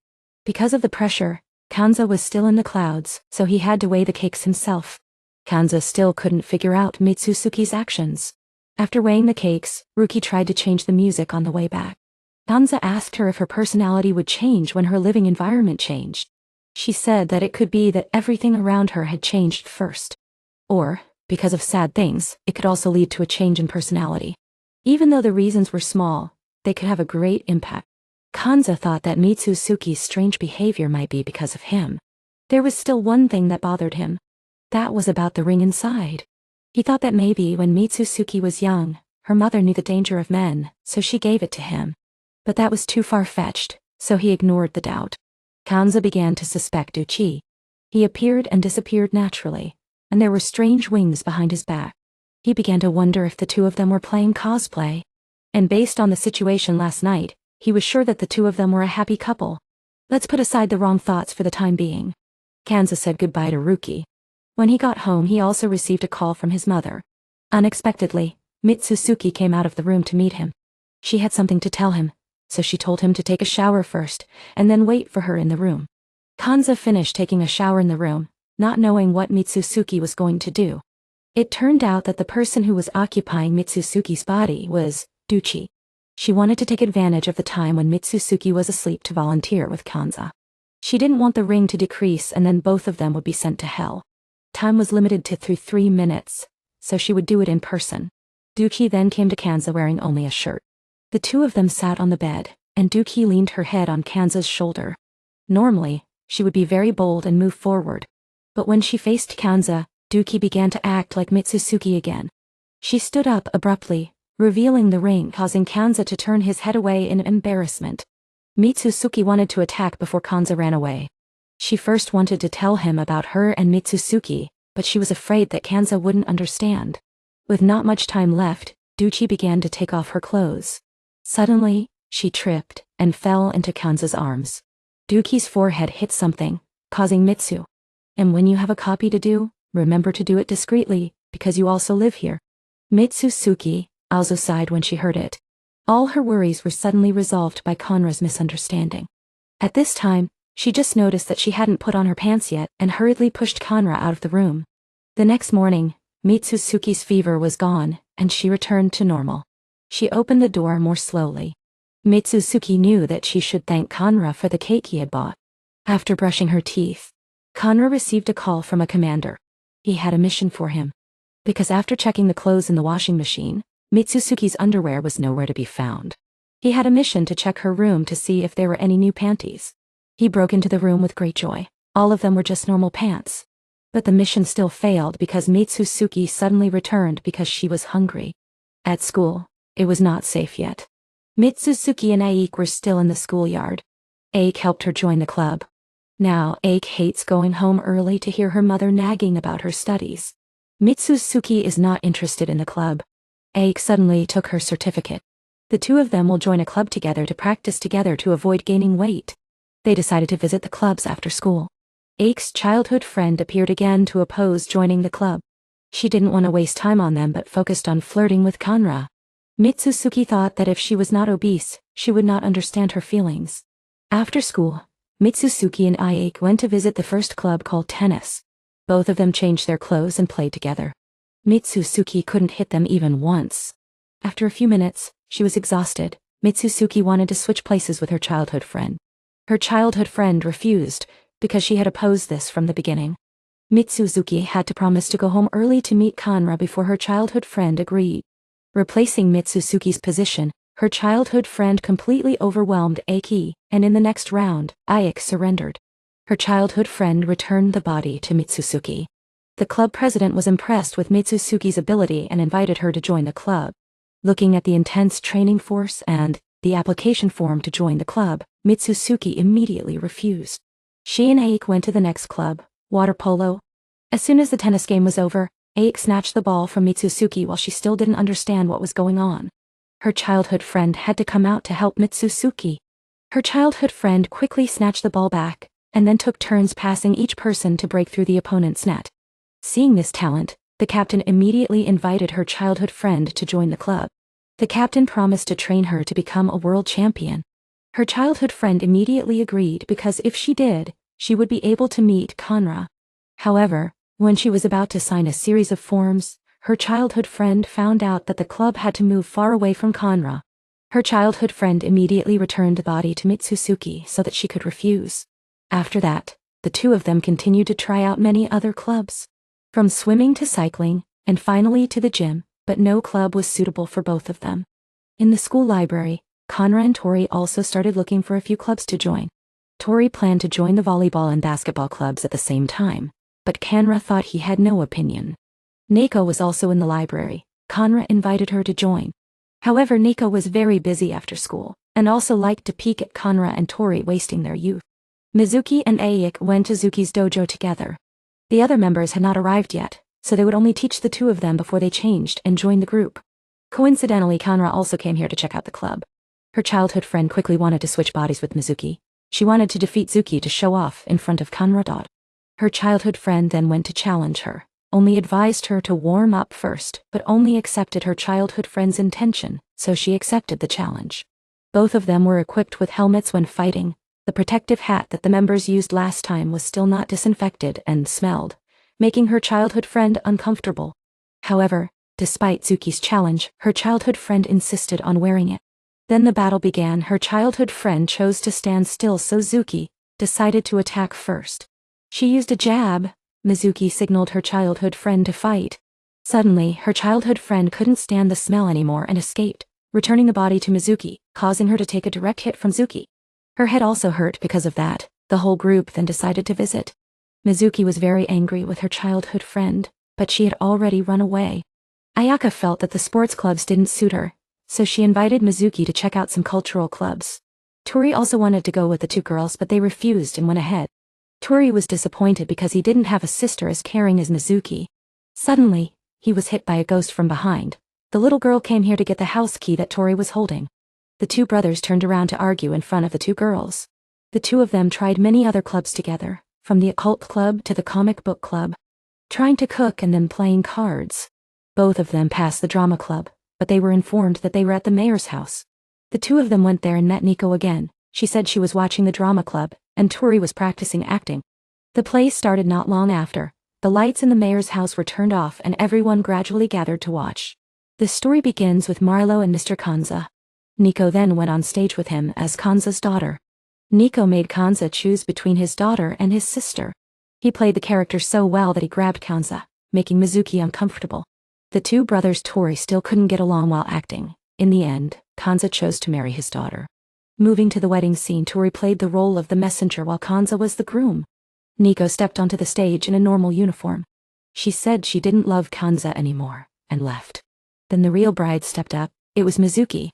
Because of the pressure, Kanza was still in the clouds, so he had to weigh the cakes himself. Kanza still couldn't figure out Mitsuki's actions. After weighing the cakes, Ruki tried to change the music on the way back. Kanza asked her if her personality would change when her living environment changed. She said that it could be that everything around her had changed first. Or, because of sad things, it could also lead to a change in personality. Even though the reasons were small, they could have a great impact. Kanza thought that Mitsuki's strange behavior might be because of him. There was still one thing that bothered him. That was about the ring inside. He thought that maybe when Mitsuki was young, her mother knew the danger of men, so she gave it to him. But that was too far-fetched, so he ignored the doubt. Kanza began to suspect Duchi. He appeared and disappeared naturally, and there were strange wings behind his back. He began to wonder if the two of them were playing cosplay. And based on the situation last night, he was sure that the two of them were a happy couple. Let's put aside the wrong thoughts for the time being. Kanza said goodbye to Ruki. When he got home, he also received a call from his mother. Unexpectedly, Mitsuki came out of the room to meet him. She had something to tell him, so she told him to take a shower first, and then wait for her in the room. Kanza finished taking a shower in the room, not knowing what Mitsuki was going to do. It turned out that the person who was occupying Mitsuki's body was Duchi. She wanted to take advantage of the time when Mitsuki was asleep to volunteer with Kanza. She didn't want the ring to decrease and then both of them would be sent to hell. Time was limited to 3 minutes, so she would do it in person. Duchi then came to Kanza wearing only a shirt. The two of them sat on the bed, and Duchi leaned her head on Kanza's shoulder. Normally, she would be very bold and move forward. But when she faced Kanza, Duchi began to act like Mitsuki again. She stood up abruptly, revealing the ring, causing Kanza to turn his head away in embarrassment. Mitsuki wanted to attack before Kanza ran away. She first wanted to tell him about her and Mitsuki, but she was afraid that Kanza wouldn't understand. With not much time left, Duchi began to take off her clothes. Suddenly, she tripped and fell into Kanza's arms. Duchi's forehead hit something, causing Mitsu. And when you have a copy to do, remember to do it discreetly, because you also live here. Mitsuki also sighed when she heard it. All her worries were suddenly resolved by Konra's misunderstanding. At this time, she just noticed that she hadn't put on her pants yet and hurriedly pushed Konra out of the room. The next morning, Mitsuki's fever was gone, and she returned to normal. She opened the door more slowly. Mitsuki knew that she should thank Konra for the cake he had bought. After brushing her teeth, Konra received a call from a commander. He had a mission for him. Because after checking the clothes in the washing machine, Mitsuki's underwear was nowhere to be found. He had a mission to check her room to see if there were any new panties. He broke into the room with great joy. All of them were just normal pants. But the mission still failed because Mitsuki suddenly returned because she was hungry. At school, it was not safe yet. Mitsuki and Aik were still in the schoolyard. Aik helped her join the club. Now Aik hates going home early to hear her mother nagging about her studies. Mitsuki is not interested in the club. Aik suddenly took her certificate. The two of them will join a club together to practice together to avoid gaining weight. They decided to visit the clubs after school. Aik's childhood friend appeared again to oppose joining the club. She didn't want to waste time on them but focused on flirting with Konra. Mitsuki thought that if she was not obese, she would not understand her feelings. After school, Mitsuki and Aik went to visit the first club called tennis. Both of them changed their clothes and played together. Mitsuki couldn't hit them even once. After a few minutes, she was exhausted. Mitsuki wanted to switch places with her childhood friend. Her childhood friend refused, because she had opposed this from the beginning. Mitsuki had to promise to go home early to meet Konra before her childhood friend agreed. Replacing Mitsuki's position, her childhood friend completely overwhelmed Aiki, and in the next round, Aik surrendered. Her childhood friend returned the body to Mitsuki. The club president was impressed with Mitsuki's ability and invited her to join the club. Looking at the intense training force and the application form to join the club, Mitsuki immediately refused. She and Aik went to the next club, water polo. As soon as the tennis game was over, Aik snatched the ball from Mitsuki while she still didn't understand what was going on. Her childhood friend had to come out to help Mitsuki. Her childhood friend quickly snatched the ball back, and then took turns passing each person to break through the opponent's net. Seeing this talent, the captain immediately invited her childhood friend to join the club. The captain promised to train her to become a world champion. Her childhood friend immediately agreed because if she did, she would be able to meet Kanra. However, when she was about to sign a series of forms, her childhood friend found out that the club had to move far away from Kanra. Her childhood friend immediately returned the body to Mitsuki so that she could refuse. After that, the two of them continued to try out many other clubs. From swimming to cycling, and finally to the gym, but no club was suitable for both of them. In the school library, Kanra and Tori also started looking for a few clubs to join. Tori planned to join the volleyball and basketball clubs at the same time, but Kanra thought he had no opinion. Neko was also in the library. Kanra invited her to join. However, Neko was very busy after school, and also liked to peek at Kanra and Tori wasting their youth. Mizuki and Aik went to Zuki's dojo together. The other members had not arrived yet, so they would only teach the two of them before they changed and joined the group. Coincidentally, Kanra also came here to check out the club. Her childhood friend quickly wanted to switch bodies with Mizuki. She wanted to defeat Zuki to show off in front of Kanra. Her childhood friend then went to challenge her, only advised her to warm up first, but only accepted her childhood friend's intention, so she accepted the challenge. Both of them were equipped with helmets when fighting. The protective hat that the members used last time was still not disinfected and smelled, making her childhood friend uncomfortable. However, despite Zuki's challenge, her childhood friend insisted on wearing it. Then the battle began. Her childhood friend chose to stand still, so Zuki decided to attack first. She used a jab. Mizuki signaled her childhood friend to fight. Suddenly, her childhood friend couldn't stand the smell anymore and escaped, returning the body to Mizuki, causing her to take a direct hit from Zuki. Her head also hurt because of that. The whole group then decided to visit. Mizuki was very angry with her childhood friend, but she had already run away. Ayaka felt that the sports clubs didn't suit her, so she invited Mizuki to check out some cultural clubs. Tori also wanted to go with the two girls, but they refused and went ahead. Tori was disappointed because he didn't have a sister as caring as Mizuki. Suddenly, he was hit by a ghost from behind. The little girl came here to get the house key that Tori was holding. The two brothers turned around to argue in front of the two girls. The two of them tried many other clubs together, from the occult club to the comic book club, trying to cook and then playing cards. Both of them passed the drama club, but they were informed that they were at the mayor's house. The two of them went there and met Nico again. She said she was watching the drama club, and Tori was practicing acting. The play started not long after. The lights in the mayor's house were turned off and everyone gradually gathered to watch. The story begins with Marlo and Mr. Kanza. Nico then went on stage with him as Kanza's daughter. Nico made Kanza choose between his daughter and his sister. He played the character so well that he grabbed Kanza, making Mizuki uncomfortable. The two brothers Tori still couldn't get along while acting. In the end, Kanza chose to marry his daughter. Moving to the wedding scene, Tori played the role of the messenger while Kanza was the groom. Nico stepped onto the stage in a normal uniform. She said she didn't love Kanza anymore, and left. Then the real bride stepped up. It was Mizuki.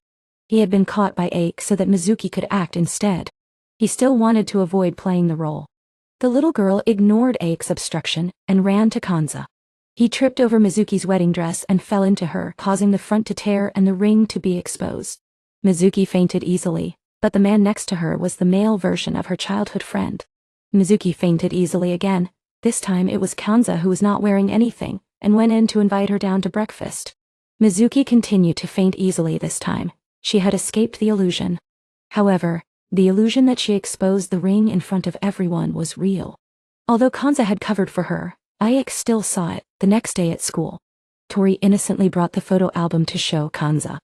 He had been caught by Aik so that Mizuki could act instead. He still wanted to avoid playing the role. The little girl ignored Aik's obstruction and ran to Kanza. He tripped over Mizuki's wedding dress and fell into her, causing the front to tear and the ring to be exposed. Mizuki fainted easily, but the man next to her was the male version of her childhood friend. Mizuki fainted easily again. This time it was Kanza who was not wearing anything, and went in to invite her down to breakfast. Mizuki continued to faint easily this time. She had escaped the illusion. However, the illusion that she exposed the ring in front of everyone was real. Although Kanza had covered for her, Aik still saw it. The next day at school, Tori innocently brought the photo album to show Kanza.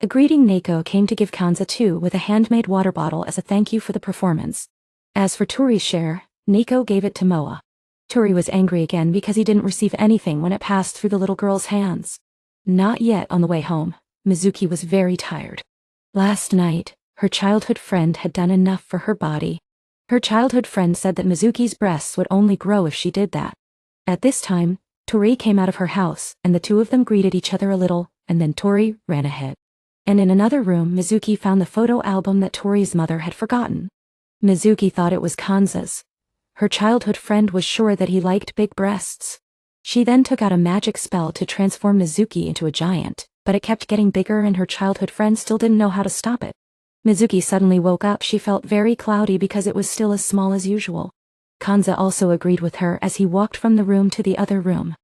A greeting Neko came to give Kanza too, with a handmade water bottle as a thank you for the performance. As for Tori's share, Neko gave it to Moa. Tori was angry again because he didn't receive anything when it passed through the little girl's hands. Not yet. On the way home, Mizuki was very tired. Last night, her childhood friend had done enough for her body. Her childhood friend said that Mizuki's breasts would only grow if she did that. At this time, Tori came out of her house, and the two of them greeted each other a little, and then Tori ran ahead. And in another room, Mizuki found the photo album that Tori's mother had forgotten. Mizuki thought it was Kanza's. Her childhood friend was sure that he liked big breasts. She then took out a magic spell to transform Mizuki into a giant, but it kept getting bigger and her childhood friend still didn't know how to stop it. Mizuki suddenly woke up. She felt very cloudy because it was still as small as usual. Kanza also agreed with her as he walked from the room to the other room.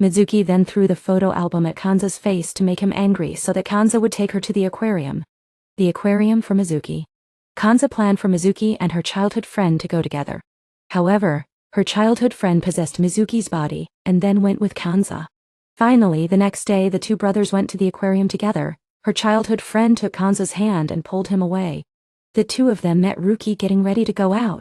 Mitsuki then threw the photo album at Kanza's face to make him angry so that Kanza would take her to the aquarium. The aquarium for Mitsuki. Kanza planned for Mitsuki and her childhood friend to go together. However, her childhood friend possessed Mitsuki's body and then went with Kanza. Finally, the next day the two brothers went to the aquarium together. Her childhood friend took Kanza's hand and pulled him away. The two of them met Ruki getting ready to go out.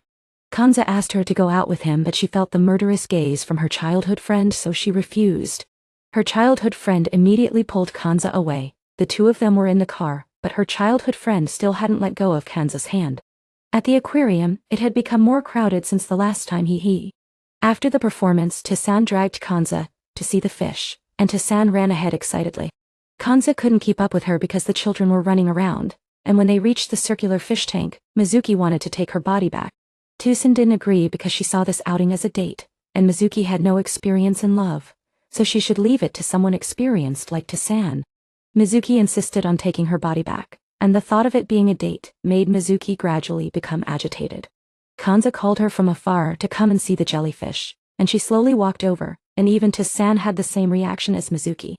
Kanza asked her to go out with him, but she felt the murderous gaze from her childhood friend, so she refused. Her childhood friend immediately pulled Kanza away. The two of them were in the car, but her childhood friend still hadn't let go of Kanza's hand. At the aquarium, it had become more crowded since the last time he. After the performance, Tasan dragged Kanza to see the fish, and Tasan ran ahead excitedly. Kanza couldn't keep up with her because the children were running around, and when they reached the circular fish tank, Mitsuki wanted to take her body back. Tasan didn't agree because she saw this outing as a date, and Mitsuki had no experience in love, so she should leave it to someone experienced like Tasan. Mitsuki insisted on taking her body back, and the thought of it being a date made Mitsuki gradually become agitated. Kanza called her from afar to come and see the jellyfish, and she slowly walked over, and even Tasan had the same reaction as Mitsuki.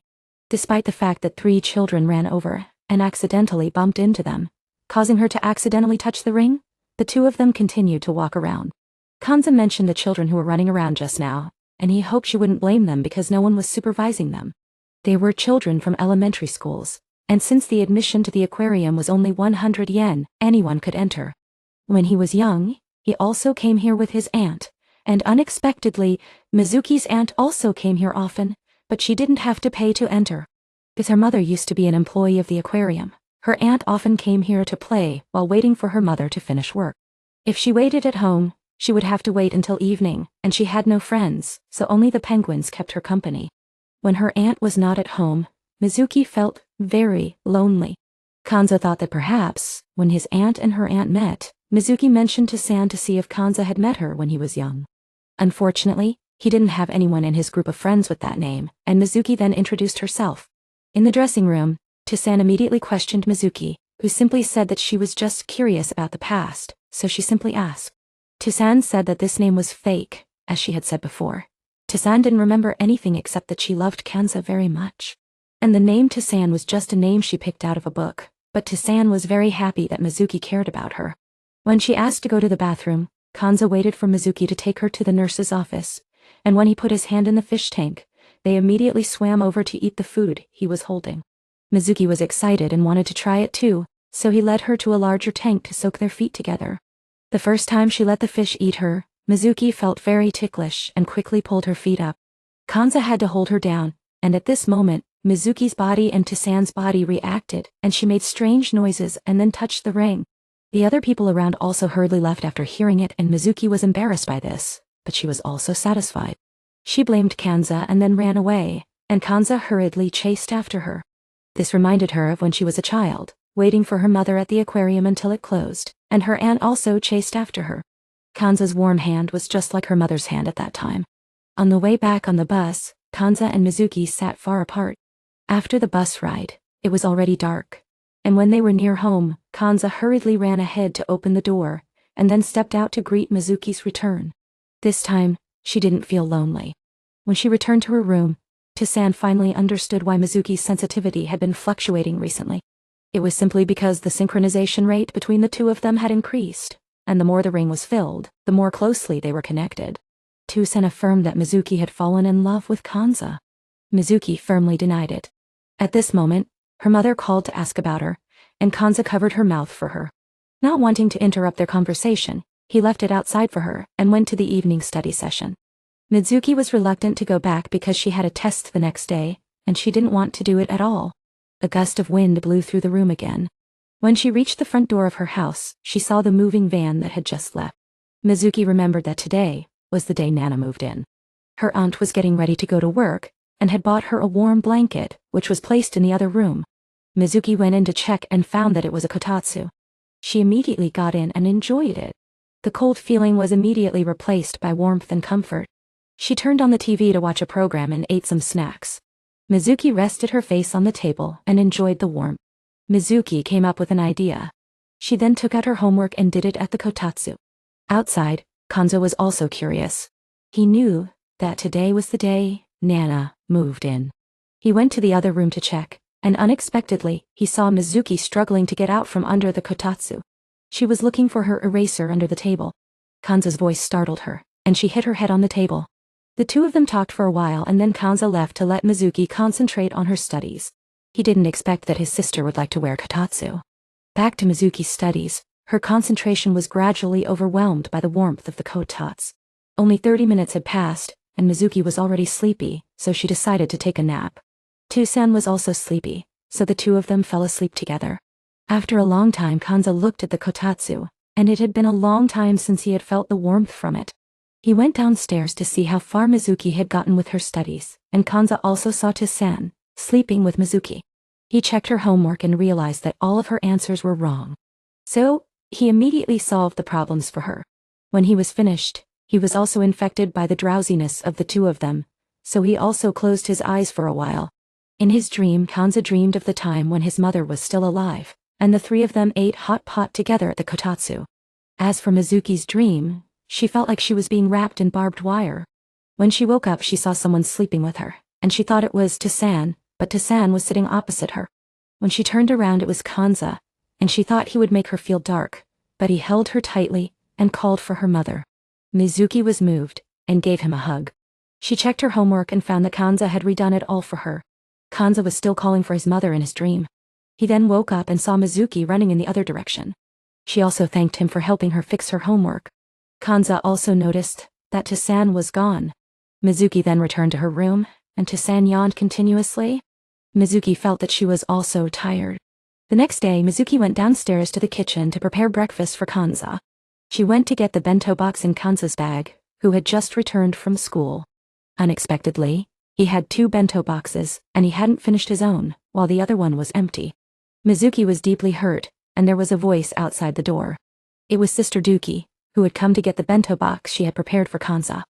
Despite the fact that 3 children ran over and accidentally bumped into them, causing her to accidentally touch the ring, the two of them continued to walk around. Kanza mentioned the children who were running around just now, and he hoped she wouldn't blame them because no one was supervising them. They were children from elementary schools, and since the admission to the aquarium was only 100 yen, anyone could enter. When he was young, he also came here with his aunt, and unexpectedly, Mitsuki's aunt also came here often, but she didn't have to pay to enter. Because her mother used to be an employee of the aquarium, her aunt often came here to play while waiting for her mother to finish work. If she waited at home, she would have to wait until evening, and she had no friends, so only the penguins kept her company. When her aunt was not at home, Mitsuki felt very lonely. Kanza thought that perhaps, when his aunt and her aunt met, Mitsuki mentioned to San to see if Kanza had met her when he was young. Unfortunately, he didn't have anyone in his group of friends with that name, and Mitsuki then introduced herself. In the dressing room, Tasan immediately questioned Mitsuki, who simply said that she was just curious about the past, so she simply asked. Tasan said that this name was fake, as she had said before. Tasan didn't remember anything except that she loved Kanza very much. And the name Tasan was just a name she picked out of a book, but Tasan was very happy that Mitsuki cared about her. When she asked to go to the bathroom, Kanza waited for Mitsuki to take her to the nurse's office, and when he put his hand in the fish tank, they immediately swam over to eat the food he was holding. Mitsuki was excited and wanted to try it too, so he led her to a larger tank to soak their feet together. The first time she let the fish eat her, Mitsuki felt very ticklish and quickly pulled her feet up. Kanza had to hold her down, and at this moment, Mitsuki's body and Tasan's body reacted, and she made strange noises and then touched the ring. The other people around also hurriedly left after hearing it, and Mitsuki was embarrassed by this, but she was also satisfied. She blamed Kanza and then ran away, and Kanza hurriedly chased after her. This reminded her of when she was a child, waiting for her mother at the aquarium until it closed, and her aunt also chased after her. Kanza's warm hand was just like her mother's hand at that time. On the way back on the bus, Kanza and Mitsuki sat far apart. After the bus ride, it was already dark, and when they were near home, Kanza hurriedly ran ahead to open the door, and then stepped out to greet Mitsuki's return. This time, she didn't feel lonely. When she returned to her room, Tasan finally understood why Mitsuki's sensitivity had been fluctuating recently. It was simply because the synchronization rate between the two of them had increased, and the more the ring was filled, the more closely they were connected. Tasan affirmed that Mitsuki had fallen in love with Kanza. Mitsuki firmly denied it. At this moment, her mother called to ask about her, and Kanza covered her mouth for her. Not wanting to interrupt their conversation, he left it outside for her and went to the evening study session. Mitsuki was reluctant to go back because she had a test the next day, and she didn't want to do it at all. A gust of wind blew through the room again. When she reached the front door of her house, she saw the moving van that had just left. Mitsuki remembered that today was the day Nana moved in. Her aunt was getting ready to go to work, and had bought her a warm blanket, which was placed in the other room. Mitsuki went in to check and found that it was a kotatsu. She immediately got in and enjoyed it. The cold feeling was immediately replaced by warmth and comfort. She turned on the TV to watch a program and ate some snacks. Mitsuki rested her face on the table and enjoyed the warmth. Mitsuki came up with an idea. She then took out her homework and did it at the kotatsu. Outside, Kanza was also curious. He knew that today was the day Nana moved in. He went to the other room to check, and unexpectedly, he saw Mizuki struggling to get out from under the kotatsu. She was looking for her eraser under the table. Kanza's voice startled her, and she hit her head on the table. The two of them talked for a while and then Kanza left to let Mizuki concentrate on her studies. He didn't expect that his sister would like to wear kotatsu. Back to Mizuki's studies, her concentration was gradually overwhelmed by the warmth of the kotats. Only 30 minutes had passed, and Mizuki was already sleepy, so she decided to take a nap. Toussaint was also sleepy, so the two of them fell asleep together. After a long time Kanza looked at the kotatsu, and it had been a long time since he had felt the warmth from it. He went downstairs to see how far Mizuki had gotten with her studies, and Kanza also saw Toussaint, sleeping with Mizuki. He checked her homework and realized that all of her answers were wrong. So, he immediately solved the problems for her. When he was finished, he was also infected by the drowsiness of the two of them, so he also closed his eyes for a while. In his dream, Kanza dreamed of the time when his mother was still alive, and the three of them ate hot pot together at the kotatsu. As for Mizuki's dream, she felt like she was being wrapped in barbed wire. When she woke up she saw someone sleeping with her, and she thought it was Toussaint, but Toussaint was sitting opposite her. When she turned around it was Kanza, and she thought he would make her feel dark, but he held her tightly and called for her mother. Mizuki was moved, and gave him a hug. She checked her homework and found that Kanza had redone it all for her. Kanza was still calling for his mother in his dream. He then woke up and saw Mizuki running in the other direction. She also thanked him for helping her fix her homework. Kanza also noticed that Toussaint was gone. Mizuki then returned to her room, and Toussaint yawned continuously. Mizuki felt that she was also tired. The next day, Mizuki went downstairs to the kitchen to prepare breakfast for Kanza. She went to get the bento box in Kanza's bag, who had just returned from school. Unexpectedly, he had 2 bento boxes, and he hadn't finished his own, while the other one was empty. Mizuki was deeply hurt, and there was a voice outside the door. It was Sister Duki, who had come to get the bento box she had prepared for Kanza.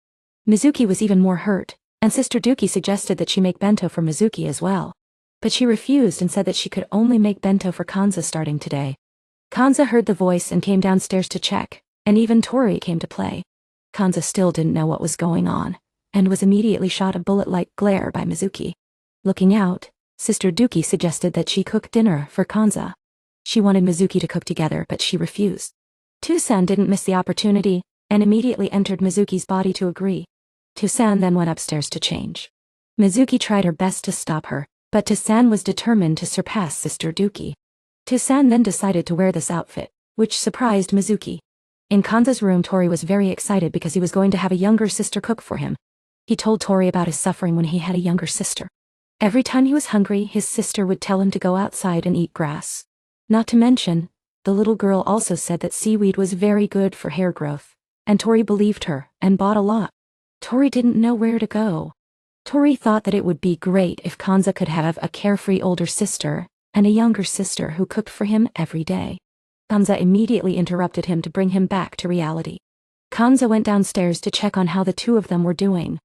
Mizuki was even more hurt, and Sister Duki suggested that she make bento for Mizuki as well. But she refused and said that she could only make bento for Kanza starting today. Kanza heard the voice and came downstairs to check, and even Tori came to play. Kanza still didn't know what was going on, and was immediately shot a bullet-like glare by Mizuki. Looking out, Sister Duki suggested that she cook dinner for Kanza. She wanted Mizuki to cook together, but she refused. Toussaint didn't miss the opportunity, and immediately entered Mizuki's body to agree. Toussaint then went upstairs to change. Mizuki tried her best to stop her, but Toussaint was determined to surpass Sister Duki. Toussaint then decided to wear this outfit, which surprised Mizuki. In Kanza's room Tori was very excited because he was going to have a younger sister cook for him. He told Tori about his suffering when he had a younger sister. Every time he was hungry, his sister would tell him to go outside and eat grass. Not to mention, the little girl also said that seaweed was very good for hair growth, and Tori believed her and bought a lot. Tori didn't know where to go. Tori thought that it would be great if Kanza could have a carefree older sister and a younger sister who cooked for him every day. Kanza immediately interrupted him to bring him back to reality. Kanza went downstairs to check on how the two of them were doing.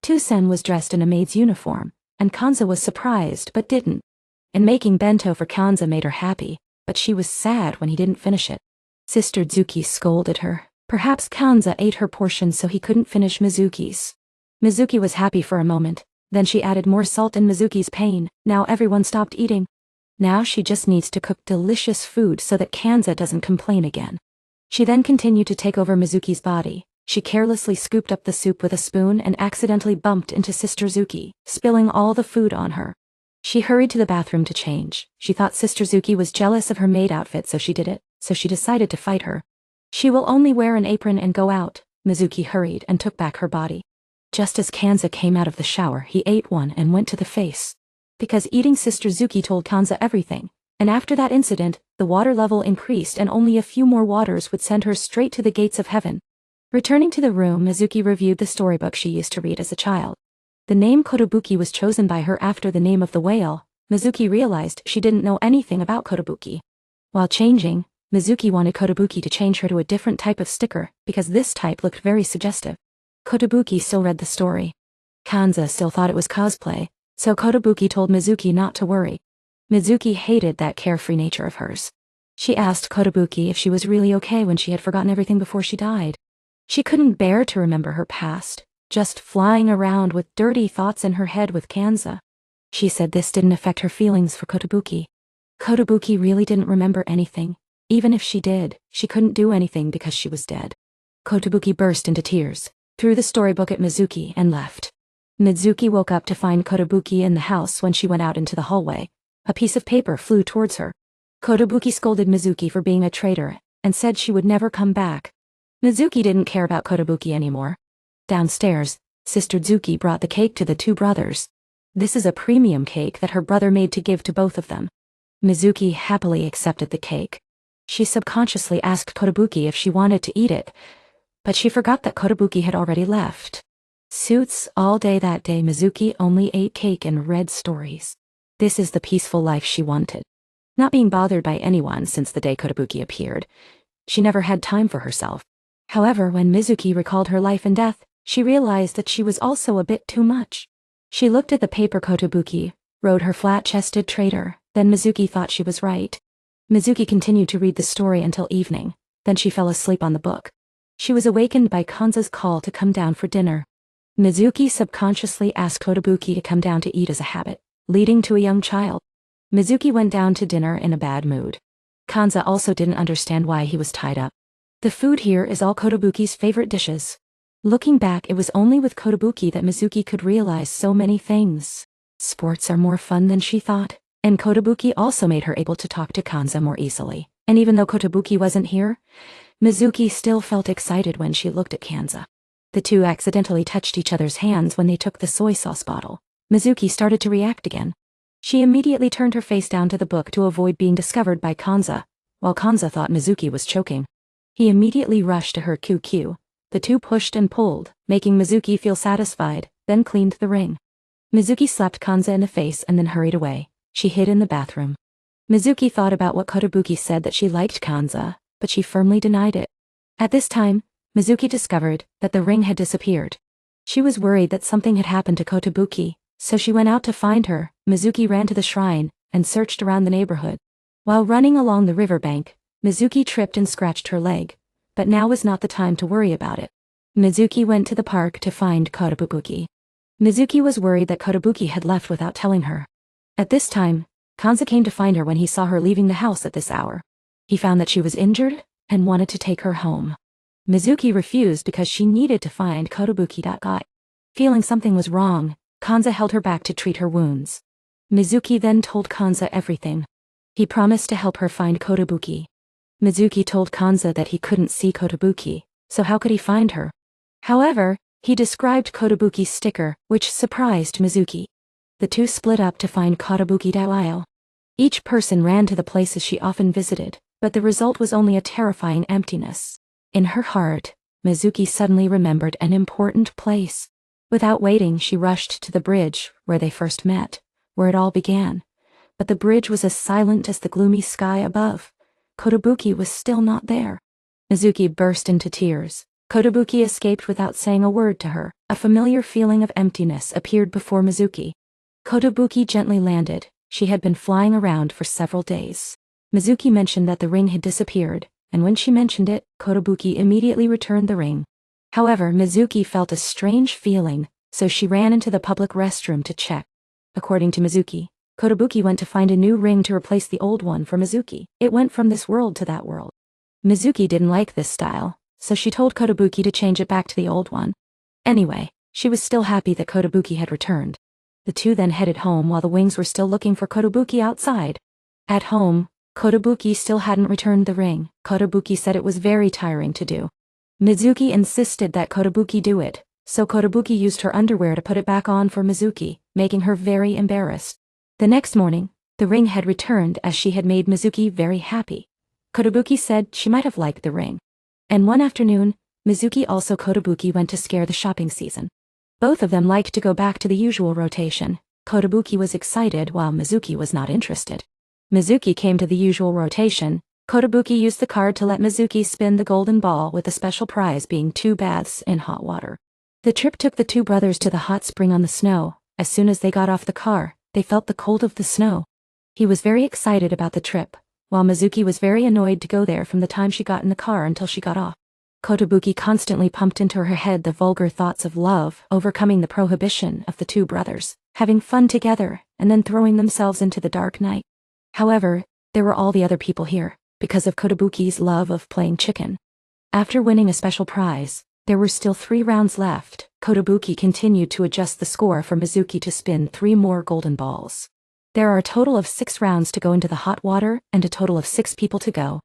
Toussaint was dressed in a maid's uniform, and Kanza was surprised but didn't. And making bento for Kanza made her happy, but she was sad when he didn't finish it. Sister Duki scolded her. Perhaps Kanza ate her portion so he couldn't finish Mizuki's. Mizuki was happy for a moment, then she added more salt in Mizuki's pain. Now everyone stopped eating. Now she just needs to cook delicious food so that Kanza doesn't complain again. She then continued to take over Mizuki's body. She carelessly scooped up the soup with a spoon and accidentally bumped into Sister Zuki, spilling all the food on her. She hurried to the bathroom to change. She thought Sister Zuki was jealous of her maid outfit, so she decided to fight her. She will only wear an apron and go out. Mizuki hurried and took back her body. Just as Kanza came out of the shower, he ate one and went to the face. Because eating Sister Zuki told Kanza everything, and after that incident, the water level increased and only a few more waters would send her straight to the gates of heaven. Returning to the room, Mizuki reviewed the storybook she used to read as a child. The name Kotobuki was chosen by her after the name of the whale. Mizuki realized she didn't know anything about Kotobuki. While changing, Mizuki wanted Kotobuki to change her to a different type of sticker, because this type looked very suggestive. Kotobuki still read the story. Kanza still thought it was cosplay, so Kotobuki told Mizuki not to worry. Mizuki hated that carefree nature of hers. She asked Kotobuki if she was really okay when she had forgotten everything before she died. She couldn't bear to remember her past, just flying around with dirty thoughts in her head with Kanza. She said this didn't affect her feelings for Kotobuki. Kotobuki really didn't remember anything. Even if she did, she couldn't do anything because she was dead. Kotobuki burst into tears, threw the storybook at Mizuki and left. Mizuki woke up to find Kotobuki in the house when she went out into the hallway. A piece of paper flew towards her. Kotobuki scolded Mizuki for being a traitor and said she would never come back. Mizuki didn't care about Kotobuki anymore. Downstairs, Sister Zuki brought the cake to the two brothers. This is a premium cake that her brother made to give to both of them. Mizuki happily accepted the cake. She subconsciously asked Kotobuki if she wanted to eat it, but she forgot that Kotobuki had already left. Suits all day that day. Mizuki only ate cake and read stories. This is the peaceful life she wanted. Not being bothered by anyone since the day Kotobuki appeared. She never had time for herself. However, when Mizuki recalled her life and death, she realized that she was also a bit too much. She looked at the paper Kotobuki wrote her flat-chested traitor, then Mizuki thought she was right. Mizuki continued to read the story until evening, then she fell asleep on the book. She was awakened by Kanza's call to come down for dinner. Mizuki subconsciously asked Kotobuki to come down to eat as a habit, leading to a young child. Mizuki went down to dinner in a bad mood. Kanza also didn't understand why he was tied up. The food here is all Kotobuki's favorite dishes. Looking back, it was only with Kotobuki that Mizuki could realize so many things. Sports are more fun than she thought, and Kotobuki also made her able to talk to Kanza more easily. And even though Kotobuki wasn't here, Mizuki still felt excited when she looked at Kanza. The two accidentally touched each other's hands when they took the soy sauce bottle. Mizuki started to react again. She immediately turned her face down to the book to avoid being discovered by Kanza, while Kanza thought Mizuki was choking. He immediately rushed to her QQ. The two pushed and pulled, making Mizuki feel satisfied, then cleaned the ring. Mizuki slapped Kanza in the face and then hurried away. She hid in the bathroom. Mizuki thought about what Kotobuki said that she liked Kanza, but she firmly denied it. At this time, Mizuki discovered that the ring had disappeared. She was worried that something had happened to Kotobuki, so she went out to find her. Mizuki ran to the shrine and searched around the neighborhood. While running along the riverbank, Mizuki tripped and scratched her leg, but now was not the time to worry about it. Mizuki went to the park to find Kotobuki. Mizuki was worried that Kotobuki had left without telling her. At this time, Kanza came to find her when he saw her leaving the house at this hour. He found that she was injured and wanted to take her home. Mizuki refused because she needed to find Kotobuki. Feeling something was wrong, Kanza held her back to treat her wounds. Mizuki then told Kanza everything. He promised to help her find Kotobuki. Mizuki told Kanza that he couldn't see Kotobuki, so how could he find her? However, he described Kotobuki's sticker, which surprised Mizuki. The two split up to find Kotobuki. Each person ran to the places she often visited, but the result was only a terrifying emptiness. In her heart, Mizuki suddenly remembered an important place. Without waiting, she rushed to the bridge where they first met, where it all began. But the bridge was as silent as the gloomy sky above. Kotobuki was still not there. Mizuki burst into tears. Kotobuki escaped without saying a word to her. A familiar feeling of emptiness appeared before Mizuki. Kotobuki gently landed. She had been flying around for several days. Mizuki mentioned that the ring had disappeared, and when she mentioned it, Kotobuki immediately returned the ring. However, Mizuki felt a strange feeling, so she ran into the public restroom to check. According to Mizuki, Kotobuki went to find a new ring to replace the old one for Mizuki. It went from this world to that world. Mizuki didn't like this style, so she told Kotobuki to change it back to the old one. Anyway, she was still happy that Kotobuki had returned. The two then headed home while the wings were still looking for Kotobuki outside. At home, Kotobuki still hadn't returned the ring. Kotobuki said it was very tiring to do. Mizuki insisted that Kotobuki do it, so Kotobuki used her underwear to put it back on for Mizuki, making her very embarrassed. The next morning, the ring had returned as she had made Mizuki very happy. Kotobuki said she might have liked the ring. And one afternoon, Mizuki also Kotobuki went to scare the shopping season. Both of them liked to go back to the usual rotation. Kotobuki was excited while Mizuki was not interested. Mizuki came to the usual rotation. Kotobuki used the card to let Mizuki spin the golden ball, with the special prize being 2 baths in hot water. The trip took the two brothers to the hot spring on the snow. As soon as they got off the car, they felt the cold of the snow. He was very excited about the trip, while Mizuki was very annoyed to go there from the time she got in the car until she got off. Kotobuki constantly pumped into her head the vulgar thoughts of love, overcoming the prohibition of the two brothers, having fun together, and then throwing themselves into the dark night. However, there were all the other people here, because of Kotobuki's love of playing chicken. After winning a special prize, there were still 3 rounds left. Kotobuki continued to adjust the score for Mizuki to spin 3 more golden balls. There are a total of 6 rounds to go into the hot water, and a total of 6 people to go.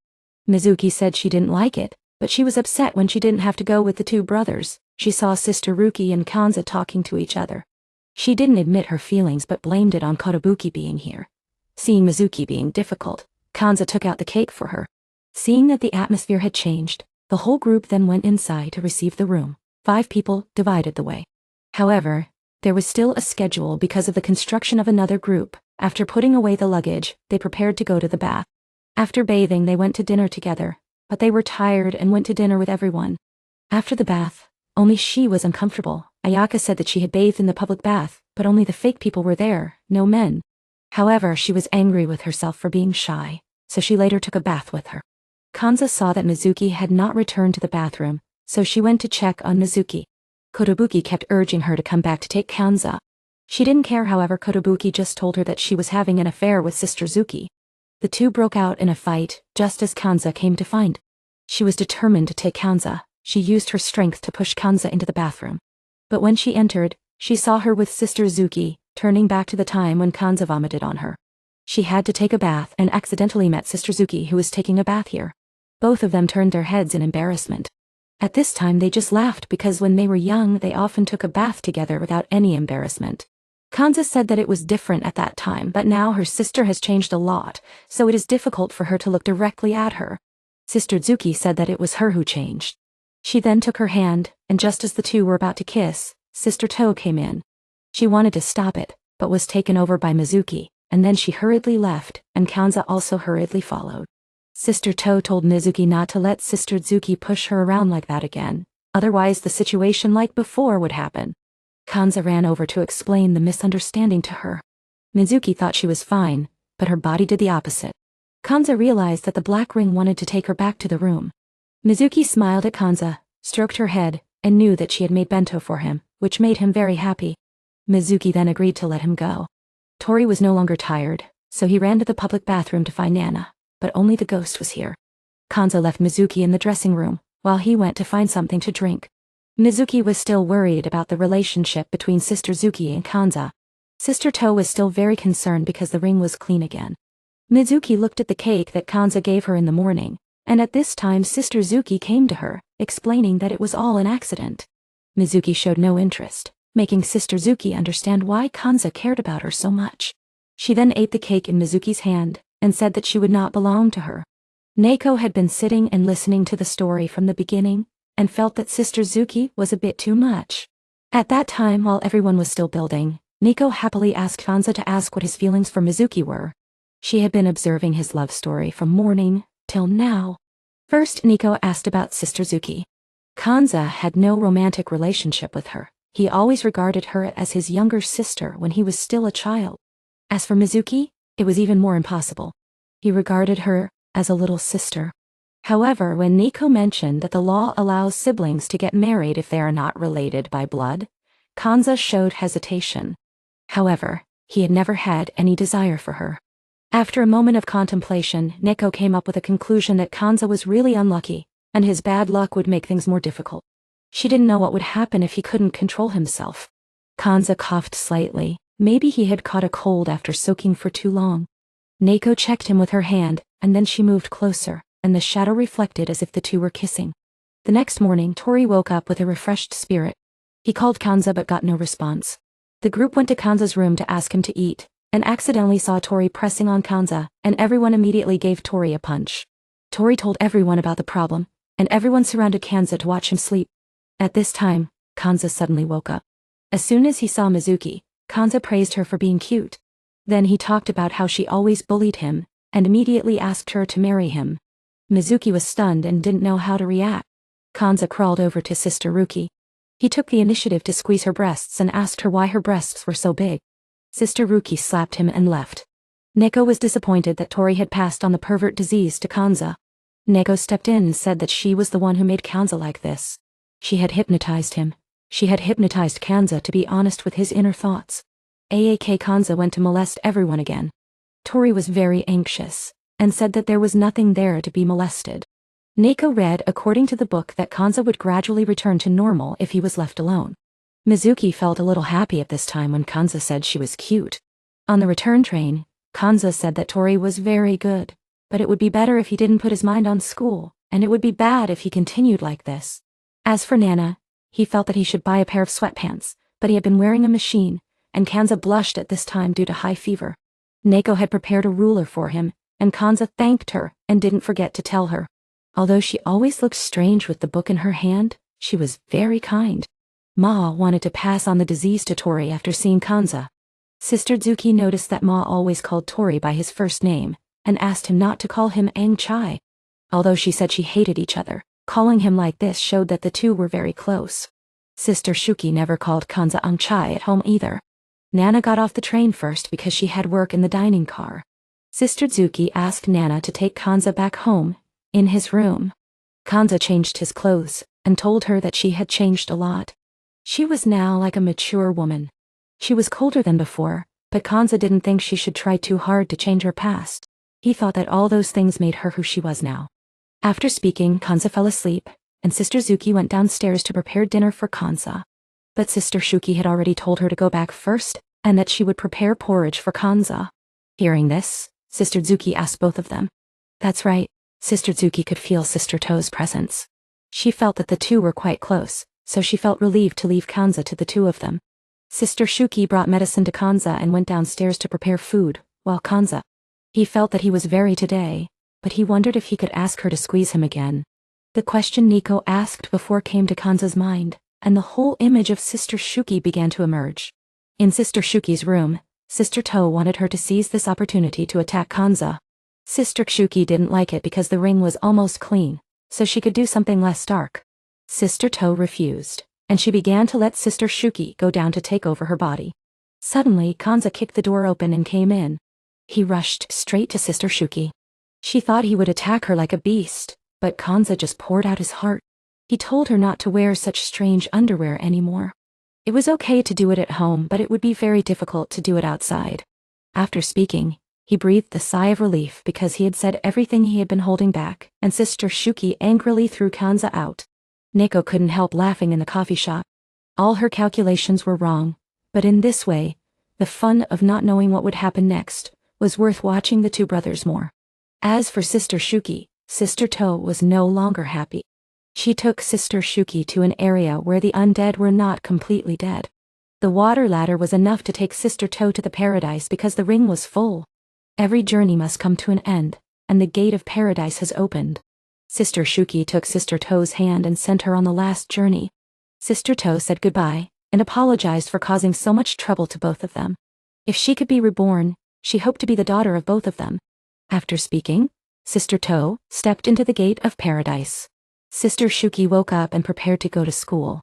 Mizuki said she didn't like it, but she was upset when she didn't have to go with the 2 brothers. She saw Sister Ruki and Kanza talking to each other. She didn't admit her feelings but blamed it on Kotobuki being here. Seeing Mizuki being difficult, Kanza took out the cake for her. Seeing that the atmosphere had changed, the whole group then went inside to receive the room. 5 people divided the way. However, there was still a schedule because of the construction of another group. After putting away the luggage, they prepared to go to the bath. After bathing, they went to dinner together, but they were tired and went to dinner with everyone. After the bath, only she was uncomfortable. Ayaka said that she had bathed in the public bath, but only the fake people were there, no men. However, she was angry with herself for being shy, so she later took a bath with her. Kanza saw that Mizuki had not returned to the bathroom, so she went to check on Mizuki. Kotobuki kept urging her to come back to take Kanza. She didn't care, however. Kotobuki just told her that she was having an affair with Sister Zuki. The two broke out in a fight, just as Kanza came to find. She was determined to take Kanza. She used her strength to push Kanza into the bathroom. But when she entered, she saw her with Sister Zuki, turning back to the time when Kanza vomited on her. She had to take a bath and accidentally met Sister Zuki, who was taking a bath here. Both of them turned their heads in embarrassment. At this time they just laughed because when they were young they often took a bath together without any embarrassment. Kanza said that it was different at that time, but now her sister has changed a lot, so it is difficult for her to look directly at her. Sister Zuki said that it was her who changed. She then took her hand, and just as the two were about to kiss, Sister To came in. She wanted to stop it, but was taken over by Mizuki, and then she hurriedly left, and Kanza also hurriedly followed. Sister To told Mizuki not to let Sister Zuki push her around like that again, otherwise the situation like before would happen. Kanza ran over to explain the misunderstanding to her. Mizuki thought she was fine, but her body did the opposite. Kanza realized that the black ring wanted to take her back to the room. Mizuki smiled at Kanza, stroked her head, and knew that she had made bento for him, which made him very happy. Mizuki then agreed to let him go. Tori was no longer tired, so he ran to the public bathroom to find Nana, but only the ghost was here. Kanza left Mizuki in the dressing room, while he went to find something to drink. Mizuki was still worried about the relationship between Sister Zuki and Kanza. Sister To was still very concerned because the ring was clean again. Mizuki looked at the cake that Kanza gave her in the morning, and at this time Sister Zuki came to her, explaining that it was all an accident. Mizuki showed no interest, making Sister Zuki understand why Kanza cared about her so much. She then ate the cake in Mizuki's hand, and said that she would not belong to her. Neko had been sitting and listening to the story from the beginning, and felt that Sister Zuki was a bit too much. At that time, while everyone was still building, Neko happily asked Kanza to ask what his feelings for Mizuki were. She had been observing his love story from morning till now. First, Neko asked about Sister Zuki. Kanza had no romantic relationship with her. He always regarded her as his younger sister when he was still a child. As for Mizuki, it was even more impossible. He regarded her as a little sister. However, when Neko mentioned that the law allows siblings to get married if they are not related by blood, Kanza showed hesitation. However, he had never had any desire for her. After a moment of contemplation, Neko came up with a conclusion that Kanza was really unlucky, and his bad luck would make things more difficult. She didn't know what would happen if he couldn't control himself. Kanza coughed slightly. Maybe he had caught a cold after soaking for too long. Neko checked him with her hand, and then she moved closer, and the shadow reflected as if the two were kissing. The next morning, Tori woke up with a refreshed spirit. He called Kanza but got no response. The group went to Kanza's room to ask him to eat, and accidentally saw Tori pressing on Kanza, and everyone immediately gave Tori a punch. Tori told everyone about the problem, and everyone surrounded Kanza to watch him sleep. At this time, Kanza suddenly woke up. As soon as he saw Mizuki, Kanza praised her for being cute. Then he talked about how she always bullied him, and immediately asked her to marry him. Mizuki was stunned and didn't know how to react. Kanza crawled over to Sister Ruki. He took the initiative to squeeze her breasts and asked her why her breasts were so big. Sister Ruki slapped him and left. Neko was disappointed that Tori had passed on the pervert disease to Kanza. Neko stepped in and said that she was the one who made Kanza like this. She had hypnotized him. She had hypnotized Kanza to be honest with his inner thoughts. Kanza went to molest everyone again. Tori was very anxious, and said that there was nothing there to be molested. Neko read according to the book that Kanza would gradually return to normal if he was left alone. Mizuki felt a little happy at this time when Kanza said she was cute. On the return train, Kanza said that Tori was very good, but it would be better if he didn't put his mind on school, and it would be bad if he continued like this. As for Nana, he felt that he should buy a pair of sweatpants, but he had been wearing a machine, and Kanza blushed at this time due to high fever. Neko had prepared a ruler for him, and Kanza thanked her and didn't forget to tell her. Although she always looked strange with the book in her hand, she was very kind. Ma wanted to pass on the disease to Tori after seeing Kanza. Sister Zuki noticed that Ma always called Tori by his first name, and asked him not to call him Ang Chai. Although she said she hated each other, calling him like this showed that the two were very close. Sister Shuki never called Kanza Ang Chai at home either. Nana got off the train first because she had work in the dining car. Sister Zuki asked Nana to take Kanza back home, in his room. Kanza changed his clothes, and told her that she had changed a lot. She was now like a mature woman. She was colder than before, but Kanza didn't think she should try too hard to change her past. He thought that all those things made her who she was now. After speaking, Kanza fell asleep, and Sister Zuki went downstairs to prepare dinner for Kanza. But Sister Shuki had already told her to go back first, and that she would prepare porridge for Kanza. Hearing this, Sister Zuki asked both of them. That's right, Sister Zuki could feel Sister To's presence. She felt that the two were quite close, so she felt relieved to leave Kanza to the two of them. Sister Shuki brought medicine to Kanza and went downstairs to prepare food, while Kanza. He felt that he was very today, but he wondered if he could ask her to squeeze him again. The question Nico asked before came to Kanza's mind, and the whole image of Sister Shuki began to emerge. In Sister Shuki's room, Sister To wanted her to seize this opportunity to attack Kanza. Sister Shuki didn't like it because the ring was almost clean, so she could do something less dark. Sister To refused, and she began to let Sister Shuki go down to take over her body. Suddenly, Kanza kicked the door open and came in. He rushed straight to Sister Shuki. She thought he would attack her like a beast, but Kanza just poured out his heart. He told her not to wear such strange underwear anymore. It was okay to do it at home, but it would be very difficult to do it outside. After speaking, he breathed a sigh of relief because he had said everything he had been holding back, and Sister Shuki angrily threw Kanza out. Neko couldn't help laughing in the coffee shop. All her calculations were wrong, but in this way, the fun of not knowing what would happen next was worth watching the two brothers more. As for Sister Shuki, Sister To was no longer happy. She took Sister Shuki to an area where the undead were not completely dead. The water ladder was enough to take Sister To to the paradise because the ring was full. Every journey must come to an end, and the gate of paradise has opened. Sister Shuki took Sister To's hand and sent her on the last journey. Sister To said goodbye, and apologized for causing so much trouble to both of them. If she could be reborn, she hoped to be the daughter of both of them. After speaking, Sister To stepped into the gate of paradise. Sister Shuki woke up and prepared to go to school.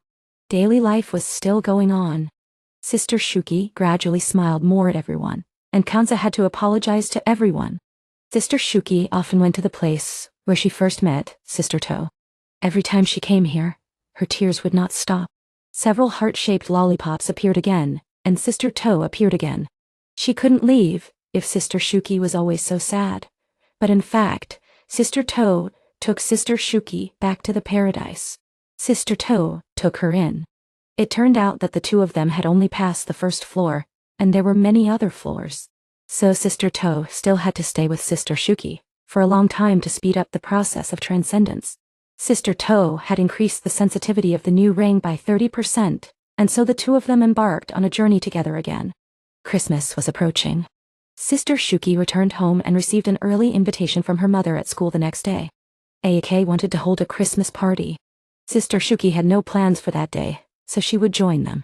Daily life was still going on. Sister Shuki gradually smiled more at everyone, and Kanza had to apologize to everyone. Sister Shuki often went to the place where she first met Sister To. Every time she came here, her tears would not stop. Several heart-shaped lollipops appeared again, and Sister To appeared again. She couldn't leave if Sister Shuki was always so sad. But in fact, Sister To took Sister Shuki back to the paradise. Sister To took her in. It turned out that the two of them had only passed the first floor, and there were many other floors. So Sister To still had to stay with Sister Shuki for a long time to speed up the process of transcendence. Sister To had increased the sensitivity of the new ring by 30%, and so the two of them embarked on a journey together again. Christmas was approaching. Sister Shuki returned home and received an early invitation from her mother at school the next day. Aake wanted to hold a Christmas party. Sister Shuki had no plans for that day, so she would join them.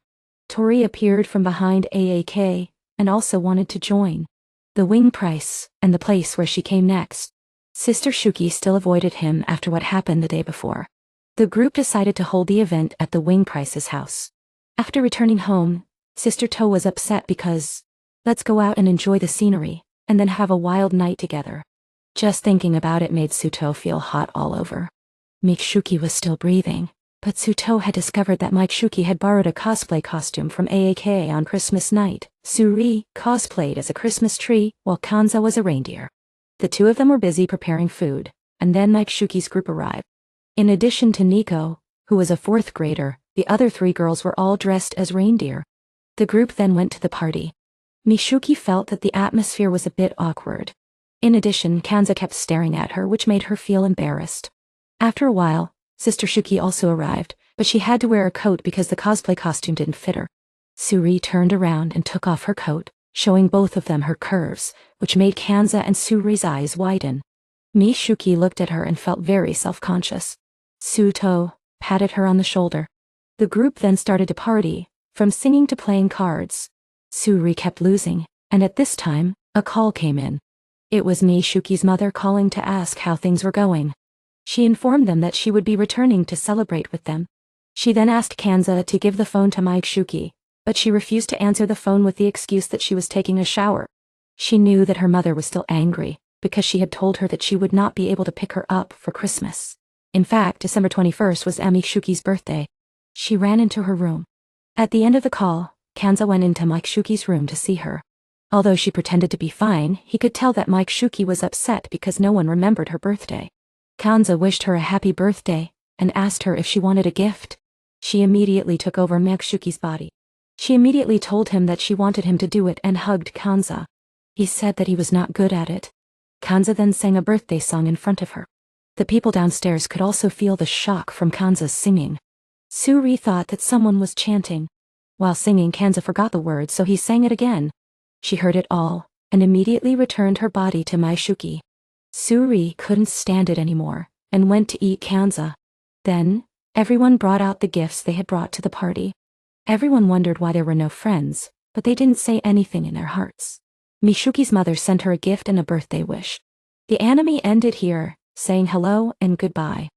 Tori appeared from behind Aake, and also wanted to join. The wing price, and the place where she came next. Sister Shuki still avoided him after what happened the day before. The group decided to hold the event at the wing price's house. After returning home, Sister To was upset because, let's go out and enjoy the scenery, and then have a wild night together. Just thinking about it made Chotto feel hot all over. Mitsuki was still breathing, but Chotto had discovered that Mitsuki had borrowed a cosplay costume from AAK on Christmas night. Suri cosplayed as a Christmas tree, while Kanza was a reindeer. The two of them were busy preparing food, and then Mitsuki's group arrived. In addition to Nico, who was a 4th grader, the other 3 girls were all dressed as reindeer. The group then went to the party. Mitsuki felt that the atmosphere was a bit awkward. In addition, Kanza kept staring at her, which made her feel embarrassed. After a while, Sister Shuki also arrived, but she had to wear a coat because the cosplay costume didn't fit her. Suri turned around and took off her coat, showing both of them her curves, which made Kanza and Suri's eyes widen. Mitsuki looked at her and felt very self-conscious. Chotto patted her on the shoulder. The group then started to party, from singing to playing cards. Suri kept losing, and at this time, a call came in. It was Mitsuki's mother calling to ask how things were going. She informed them that she would be returning to celebrate with them. She then asked Kanza to give the phone to Mitsuki, but she refused to answer the phone with the excuse that she was taking a shower. She knew that her mother was still angry, because she had told her that she would not be able to pick her up for Christmas. In fact, December 21st was Mitsuki's birthday. She ran into her room. At the end of the call, Kanza went into Mitsuki's room to see her. Although she pretended to be fine, he could tell that Mitsuki was upset because no one remembered her birthday. Kanza wished her a happy birthday, and asked her if she wanted a gift. She immediately took over Mitsuki's body. She immediately told him that she wanted him to do it and hugged Kanza. He said that he was not good at it. Kanza then sang a birthday song in front of her. The people downstairs could also feel the shock from Kanza's singing. Suri thought that someone was chanting. While singing, Kanza forgot the words, so he sang it again. She heard it all, and immediately returned her body to Mitsuki. Suri couldn't stand it anymore, and went to eat Kanza. Then, everyone brought out the gifts they had brought to the party. Everyone wondered why there were no friends, but they didn't say anything in their hearts. Mitsuki's mother sent her a gift and a birthday wish. The anime ended here, saying hello and goodbye.